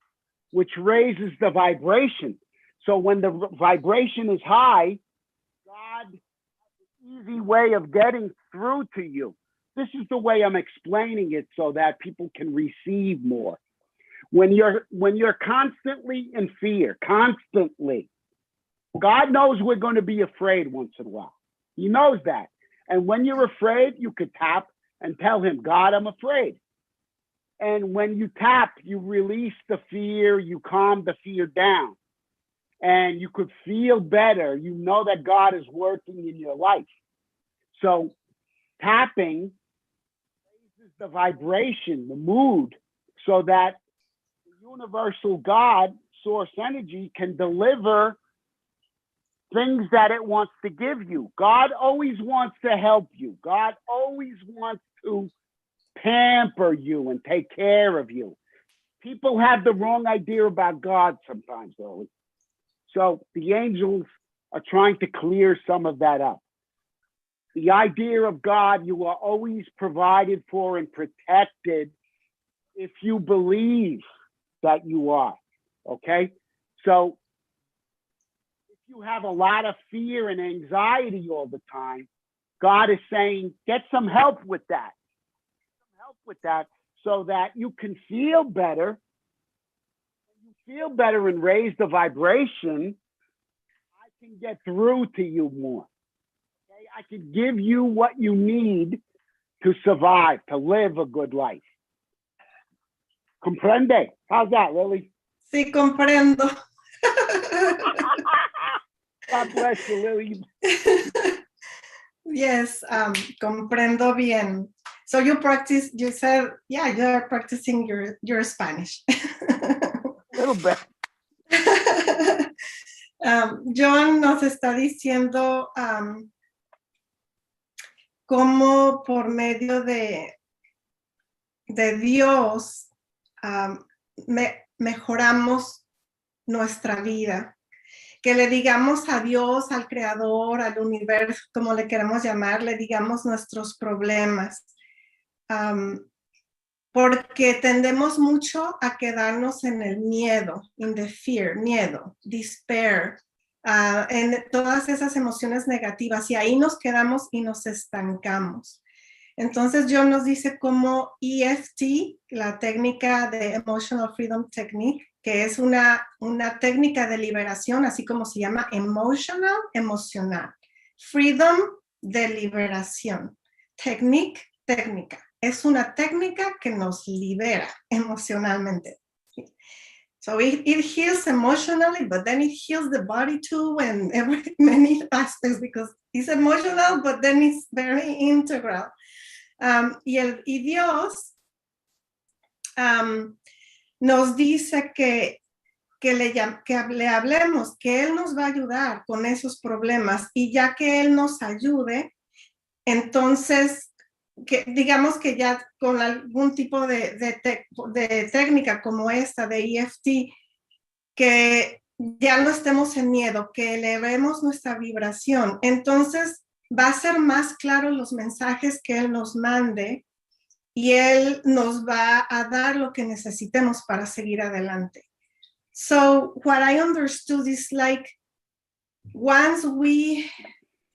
which raises the vibration. So when the vibration is high, God has an easy way of getting through to you. This is the way I'm explaining it so that people can receive more. When you're constantly in fear, constantly, God knows we're going to be afraid once in a while. He knows that. And when you're afraid, you could tap and tell him, God, I'm afraid. And when you tap, you release the fear, you calm the fear down, and you could feel better. You know that God is working in your life. So tapping raises the vibration, the mood, so that the universal God, source energy, can deliver things that it wants to give you. God always wants to help you. God always wants to pamper you and take care of you. People have the wrong idea about God sometimes, though. So the angels are trying to clear some of that up. The idea of God, you are always provided for and protected if you believe that you are, okay? So if you have a lot of fear and anxiety all the time, God is saying, get some help with that. So that you can feel better. You feel better and raise the vibration. I can get through to you more. Okay? I can give you what you need to survive, to live a good life. Comprende? How's that, Lily? Sí, comprendo. God bless you, Lily. Yes, comprendo bien. So you practice, you said, yeah, you're practicing your Spanish. A little bit. John nos está diciendo cómo por medio de Dios mejoramos nuestra vida. Que le digamos a Dios, al Creador, al universo, como le queramos llamar, le digamos nuestros problemas. Porque tendemos mucho a quedarnos en el miedo, in the fear, miedo, despair, en todas esas emociones negativas, y ahí nos quedamos y nos estancamos. Entonces John nos dice cómo EFT, la técnica de Emotional Freedom Technique, que es una técnica de liberación, así como se llama emocional. Freedom, de liberación. Técnica. Es una técnica que nos libera emocionalmente. So it heals emotionally, but then it heals the body too, and many aspects, because it's emotional, but then it's very integral. Y Dios nos dice que le hablemos, que Él nos va a ayudar con esos problemas, y ya que Él nos ayude, entonces que digamos que ya con algún tipo de técnica como esta de EFT, que ya no estemos en miedo, que elevemos nuestra vibración, entonces va a ser más claro los mensajes que Él nos mande, y Él nos va a dar lo que necesitemos para seguir adelante. So what I understood is like, once we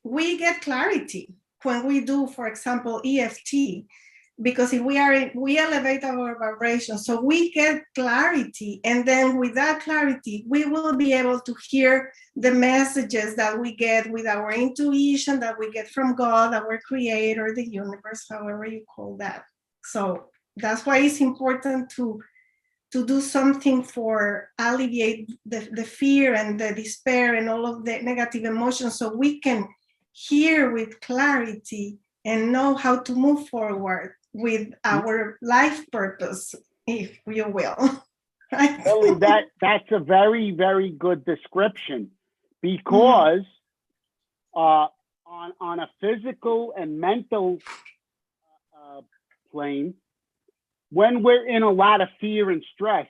get clarity, when we do, for example, EFT, because if we elevate our vibration, so we get clarity, and then with that clarity, we will be able to hear the messages that we get with our intuition, that we get from God, our creator, the universe, however you call that. So that's why it's important to do something for alleviate the fear and the despair and all of the negative emotions, so we can hear with clarity and know how to move forward with our life purpose, if you will. Right? Really, that's a very, very good description, because on a physical and mental plane, when we're in a lot of fear and stress,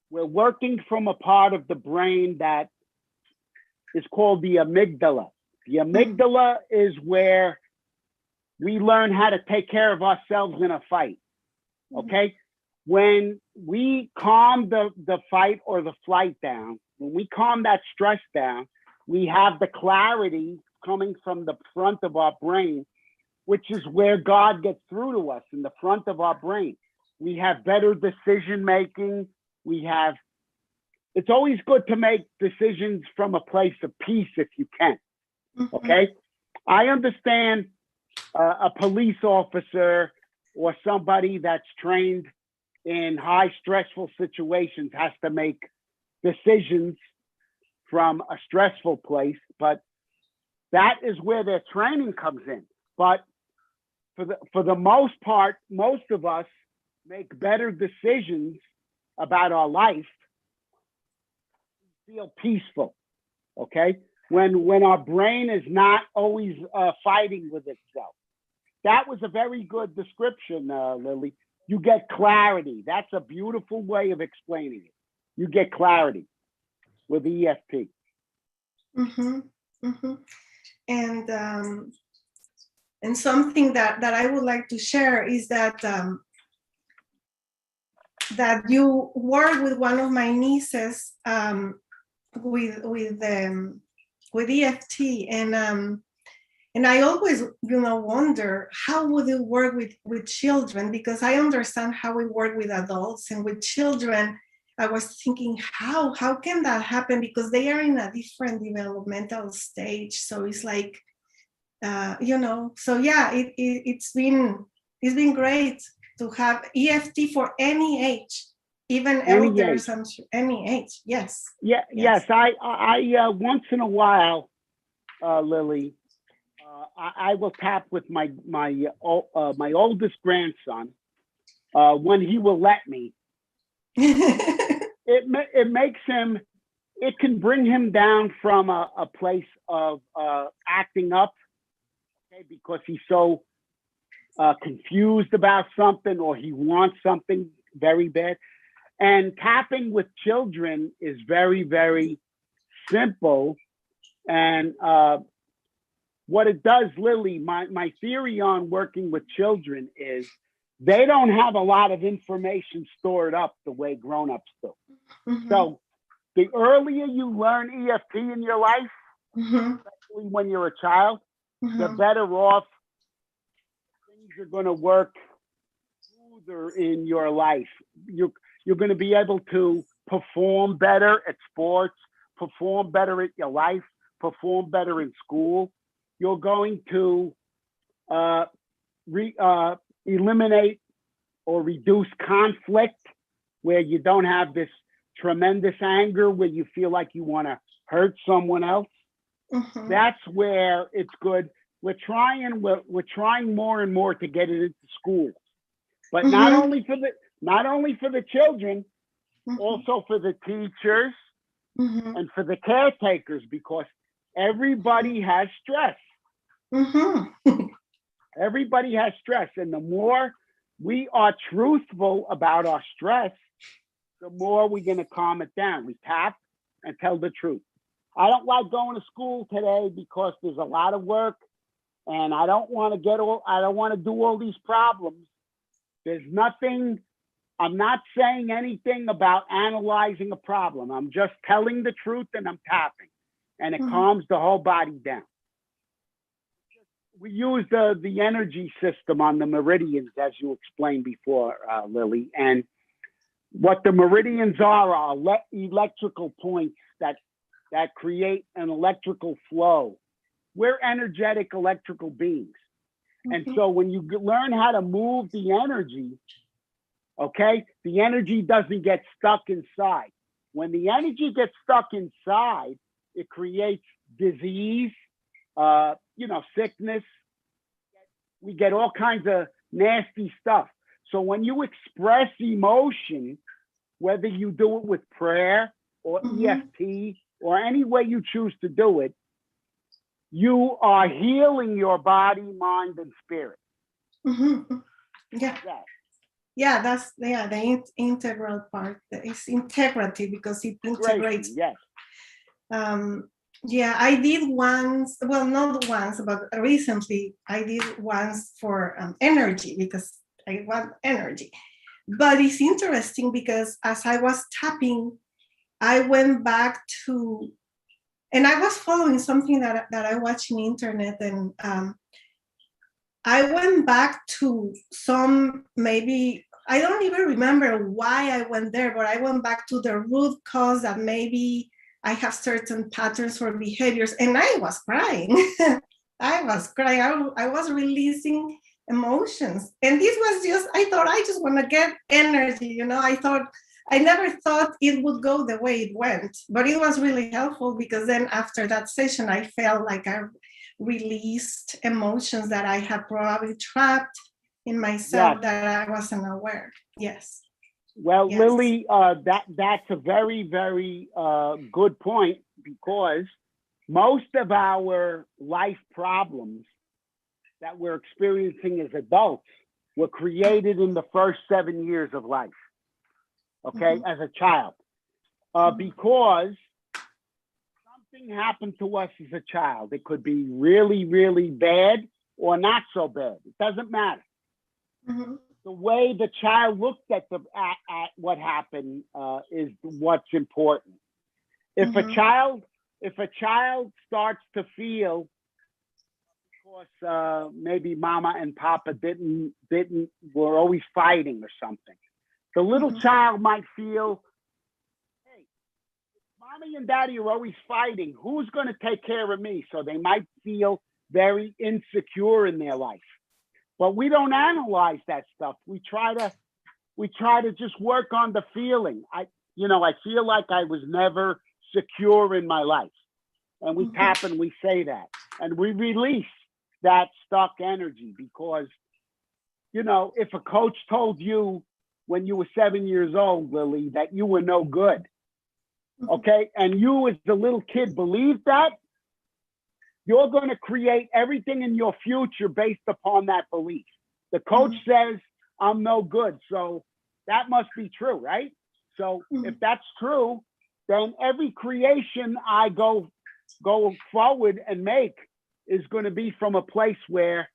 we're working from a part of the brain that is called the amygdala. The amygdala is where we learn how to take care of ourselves in a fight, okay? When we calm the fight or the flight down, when we calm that stress down, we have the clarity coming from the front of our brain, which is where God gets through to us, in the front of our brain. We have better decision making. It's always good to make decisions from a place of peace if you can. Okay? I understand a police officer or somebody that's trained in high stressful situations has to make decisions from a stressful place, but that is where their training comes in. But for the most part, most of us make better decisions about our life, feel peaceful, okay? When our brain is not always fighting with itself. That was a very good description, Lily. You get clarity. That's a beautiful way of explaining it. You get clarity with EFT. And something that I would like to share is that that you work with one of my nieces with EFT, and I always wonder how would it work with children, because I understand how we work with adults, and with children I was thinking how can that happen, because they are in a different developmental stage. So it's like so yeah, it's been great to have EFT for any age, even elders, I'm sure, any age. Yes. Yes. I once in a while, Lily, I will tap with my oldest grandson when he will let me. It makes him. It can bring him down from a place of acting up, okay, because he's so confused about something, or he wants something very bad. And tapping with children is very, very simple. And what it does, Lily, my theory on working with children is they don't have a lot of information stored up the way grown-ups do. So the earlier you learn EFT in your life, especially when you're a child, the better off things are going to work smoother in your life. You're going to be able to perform better at sports, perform better at your life, perform better in school. You're going to eliminate or reduce conflict, where you don't have this tremendous anger where you feel like you want to hurt someone else. That's where it's good. We're trying more and more to get it into schools, but not only for the children, also for the teachers and for the caretakers, because everybody has stress. Everybody has stress, and the more we are truthful about our stress, the more we're going to calm it down. We tap and tell the truth. I don't like going to school today because there's a lot of work, and I don't want to do all these problems. There's nothing. I'm not saying anything about analyzing a problem. I'm just telling the truth, and I'm tapping, and it calms the whole body down. We use the energy system on the meridians, as you explained before, Lily. And what the meridians are electrical points that create an electrical flow. We're energetic electrical beings. And so when you learn how to move the energy, okay, the energy doesn't get stuck inside. When the energy gets stuck inside, it creates disease, sickness. We get all kinds of nasty stuff. So when you express emotion, whether you do it with prayer or EFT or any way you choose to do it, you are healing your body, mind, and spirit. Yeah, that's the integral part. It's integrity, because it integrates. Yes. Yeah, I did once, well, not once, but recently I did once for energy, because I want energy. But it's interesting because as I was tapping, I went back to, and I was following something that I watched on the internet, and I went back to some, maybe, I don't even remember why I went there, but I went back to the root cause that maybe I have certain patterns or behaviors, and I was crying. I was crying. I was releasing emotions. And this was just, I thought, I just want to get energy. You know, I never thought it would go the way it went, but it was really helpful, because then after that session, I felt like I released emotions that I had probably trapped in myself, Yes. that I wasn't aware. Yes. Well, Yes. Lily, that's a very, very good point, because most of our life problems that we're experiencing as adults were created in the first 7 years of life, okay, as a child, because something happened to us as a child. It could be really, really bad or not so bad. It doesn't matter. The way the child looked at what happened is what's important. If a child starts to feel, because maybe mama and papa were always fighting or something, the little child might feel, hey, mommy and daddy are always fighting, who's going to take care of me? So they might feel very insecure in their life. But we don't analyze that stuff. We try to just work on the feeling. I feel like I was never secure in my life. And we tap and we say that. And we release that stuck energy, because, if a coach told you when you were 7 years old, Lily, that you were no good, okay, and you as the little kid believed that, you're going to create everything in your future based upon that belief. The coach says, I'm no good, so that must be true, right? So if that's true, then every creation I go forward and make is going to be from a place where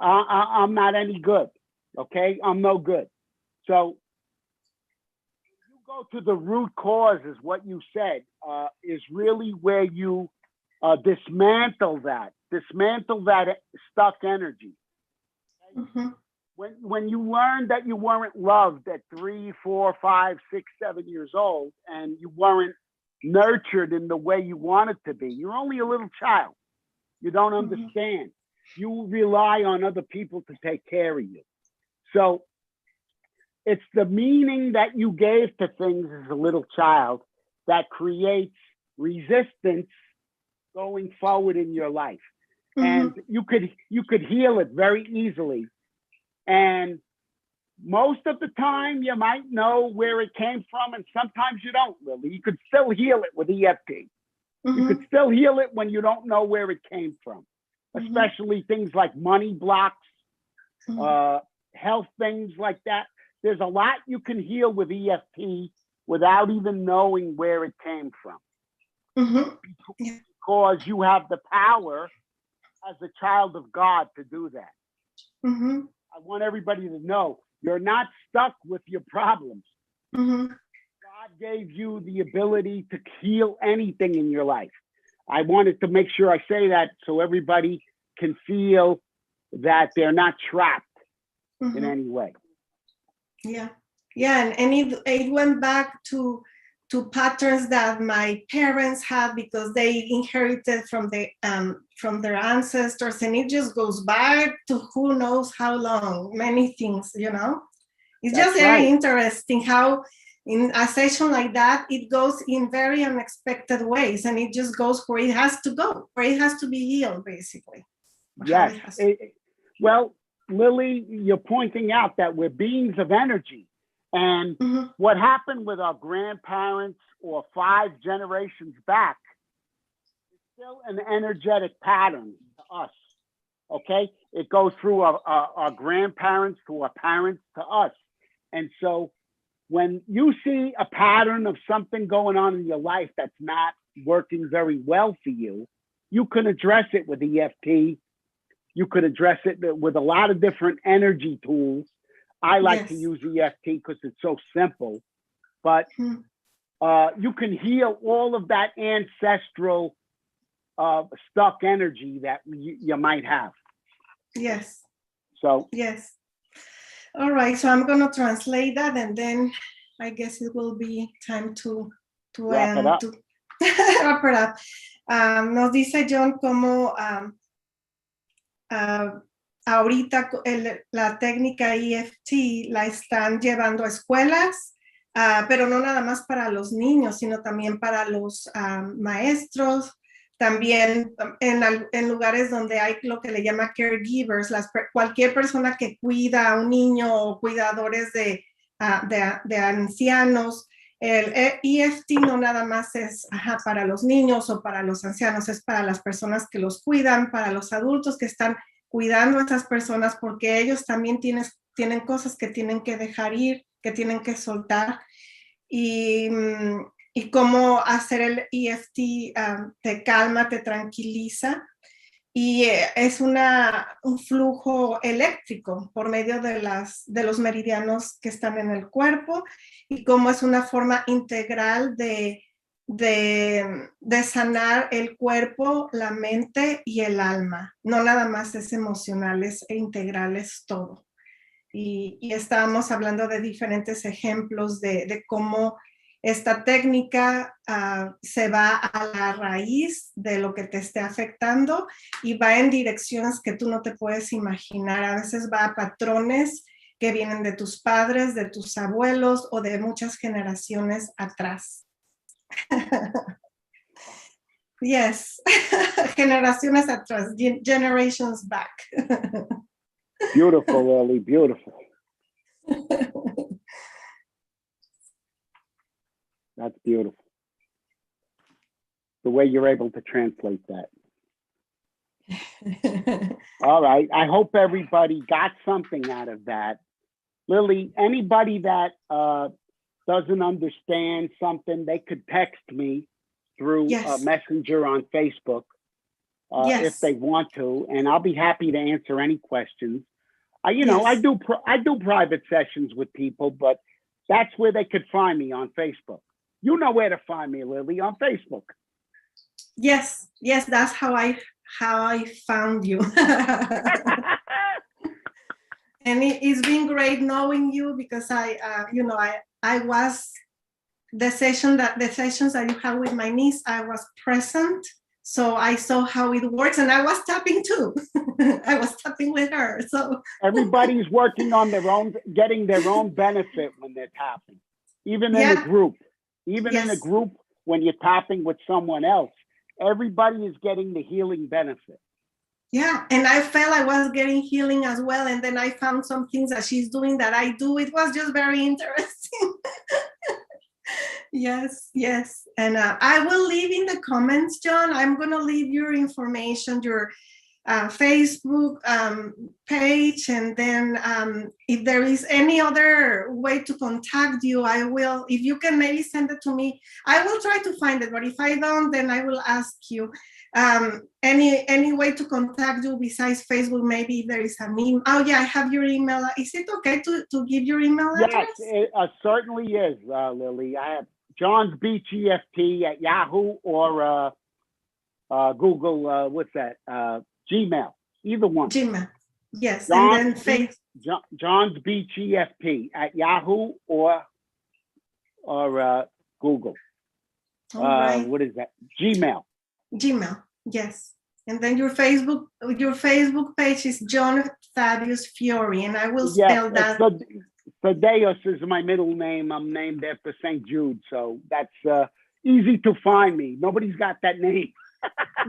I'm not any good, okay? I'm no good. So you go to the root cause, is what you said, is really where you dismantle that stuck energy. Okay? When you learn that you weren't loved at 3, 4, 5, 6, 7 years old, and you weren't nurtured in the way you wanted to be, you're only a little child. You don't understand. You rely on other people to take care of you. So it's the meaning that you gave to things as a little child that creates resistance going forward in your life. And you could heal it very easily. And most of the time you might know where it came from, and sometimes you don't, Lily. You could still heal it with EFT. You could still heal it when you don't know where it came from, especially things like money blocks, health things like that. There's a lot you can heal with EFT without even knowing where it came from. Because you have the power as a child of God to do that. I want everybody to know you're not stuck with your problems. God gave you the ability to heal anything in your life. I wanted to make sure I say that so everybody can feel that they're not trapped in any way. Yeah, and it went back to patterns that my parents had, because they inherited from their ancestors, and it just goes back to who knows how long, many things, It's just very interesting how in a session like that, it goes in very unexpected ways, and it just goes where it has to go, where it has to be healed, basically. Yes. Well, Lily, you're pointing out that we're beings of energy. And what happened with our grandparents or 5 generations back is still an energetic pattern to us, okay? It goes through our grandparents to our parents to us. And so when you see a pattern of something going on in your life that's not working very well for you, you can address it with EFT. You could address it with a lot of different energy tools. I like to use EFT because it's so simple. but you can heal all of that ancestral stuck energy that you might have. Yes. So yes. All right, so I'm going to translate that, and then I guess it will be time to wrap it up. Wrap it up. Nos dice John cómo ahorita la técnica EFT la están llevando a escuelas, pero no nada más para los niños, sino también para los maestros, también en lugares donde hay lo que le llama caregivers, cualquier persona que cuida a un niño o cuidadores de ancianos. El EFT no nada más es para los niños o para los ancianos, es para las personas que los cuidan, para los adultos que están cuidando a estas personas, porque ellos también tienen cosas que tienen que dejar ir, que tienen que soltar. Y cómo hacer el EFT te calma, te tranquiliza, y es un flujo eléctrico por medio de los meridianos que están en el cuerpo, y cómo es una forma integral de sanar el cuerpo, la mente y el alma. No nada más es emocional, es integral, es todo. Y estábamos hablando de diferentes ejemplos de cómo esta técnica se va a la raíz de lo que te esté afectando y va en direcciones que tú no te puedes imaginar. A veces va a patrones que vienen de tus padres, de tus abuelos o de muchas generaciones atrás. Yes, generaciones atrás, generations back. Beautiful, Lily, beautiful. That's beautiful. The way you're able to translate that. All right. I hope everybody got something out of that. Lily, anybody that doesn't understand something, they could text me through Yes. Messenger on Facebook Yes. if they want to, and I'll be happy to answer any questions. Yes. I do private sessions with people, but that's where they could find me, on Facebook. You know where to find me, Lily, on Facebook. Yes, that's how I found you. And it's been great knowing you, because I was the sessions that you had with my niece, I was present, so I saw how it works, and I was tapping too. I was tapping with her. So everybody's working on their own, getting their own benefit when they're tapping, even in a group. Even in a group, when you're tapping with someone else, everybody is getting the healing benefit. Yeah, and I felt I was getting healing as well. And then I found some things that she's doing that I do. It was just very interesting. Yes. And I will leave in the comments, John. I'm going to leave your information, your Facebook page, and then if there is any other way to contact you, I will. If you can maybe send it to me, I will try to find it, but if I don't, then I will ask you any way to contact you besides Facebook. Maybe if there is an email. Oh yeah, I have your email. Is it okay to give your email address? Yes, it certainly is, Lily. I have John's Beach EFT at Yahoo or Google. What's that? Gmail, either one. Gmail, yes. And then John's Beach EFT at Yahoo or Google. Right. What is that? Gmail, yes. And then your Facebook page is John Thaddeus Fiore, and I will spell that. Thaddeus is my middle name. I'm named after St. Jude, so that's easy to find me. Nobody's got that name.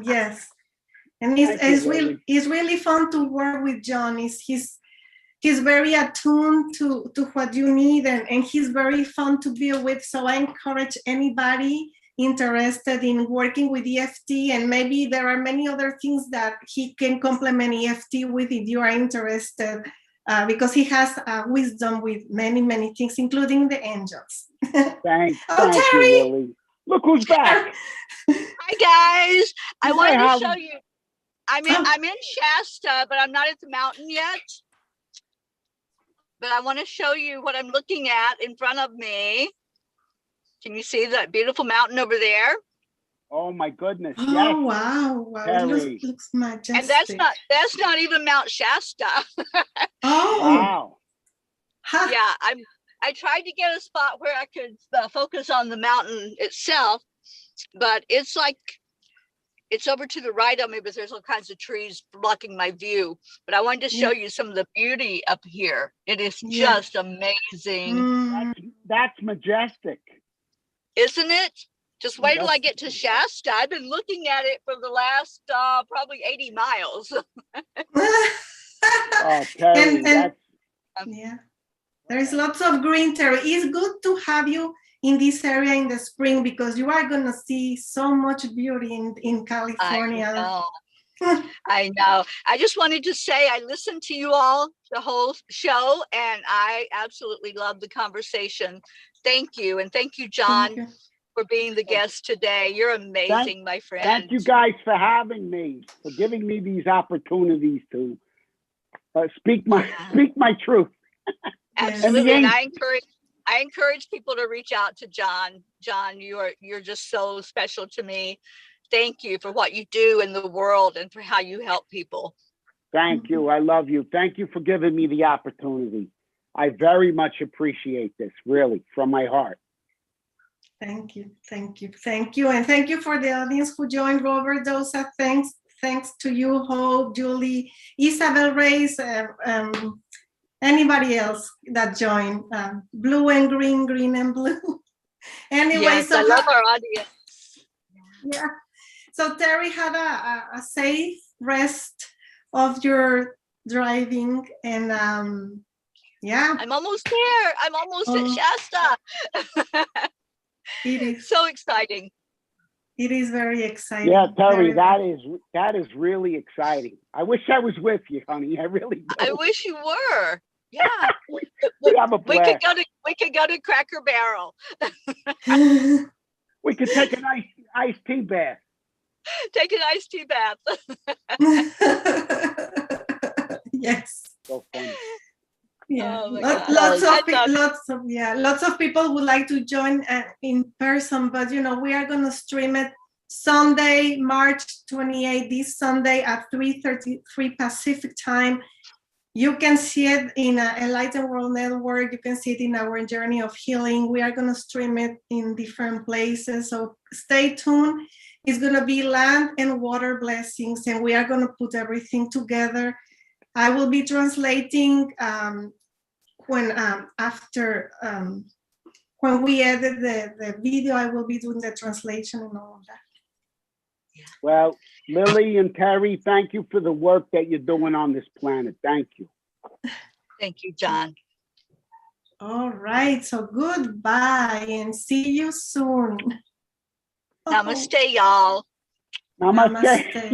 Yes. And it's really fun to work with John. He's very attuned to what you need, and he's very fun to be with. So I encourage anybody interested in working with EFT, and maybe there are many other things that he can complement EFT with if you are interested, because he has wisdom with many, many things, including the angels. Thank Teri! you, Lily. Look who's back. Hi guys. I wanted to show you. I'm in Shasta, but I'm not at the mountain yet. But I want to show you what I'm looking at in front of me. Can you see that beautiful mountain over there? Oh my goodness. Oh, Yes. wow. Wow. It looks majestic. And that's not even Mount Shasta. Oh. Wow. Ha. Yeah, I tried to get a spot where I could focus on the mountain itself, but it's over to the right of me, but there's all kinds of trees blocking my view. But I wanted to show you some of the beauty up here. It is just amazing. That's majestic. Isn't it? Just wait till I get to Shasta. I've been looking at it for the last probably 80 miles. Oh, Teri, yeah. There is lots of green, Teri. It's good to have you in this area in the spring because you are going to see so much beauty in California. I know. I know. I just wanted to say I listened to you all the whole show, and I absolutely love the conversation. Thank you. And thank you, John, for being the guest today. You're amazing, my friend. Thank you guys for having me, for giving me these opportunities to speak my truth. Absolutely. And I encourage people to reach out to John. John, you're just so special to me. Thank you for what you do in the world and for how you help people. Thank you. I love you. Thank you for giving me the opportunity. I very much appreciate this, really, from my heart. Thank you. Thank you. Thank you. And thank you for the audience who joined. Robert Dosa, thanks to you, Hope, Julie, Isabel Reyes, anybody else that joined. Blue and green, green and blue. Anyway, yes, so I love our audience. Yeah. So Teri, had a safe rest of your driving, and yeah. I'm almost there. I'm almost at Shasta. It is so exciting. It is very exciting. Yeah, Teri, that is really exciting. I wish I was with you, honey. I really do. I wish you were. Yeah. we have a blast. We could go to Cracker Barrel. We could take an iced tea bath. Take an iced tea bath. Yes. So funny. Yeah, Oh lots of people would like to join in person, but we are going to stream it Sunday, March 28th, this Sunday at 3:33 Pacific time. You can see it in Enlightened World Network. You can see it in our Journey of Healing. We are going to stream it in different places, so stay tuned. It's going to be land and water blessings, and we are going to put everything together. I will be translating when we edit the video. I will be doing the translation and all of that. Well, Lily and Teri, thank you for the work that you're doing on this planet. Thank you. Thank you, John. All right. So goodbye and see you soon. Namaste, y'all. Namaste.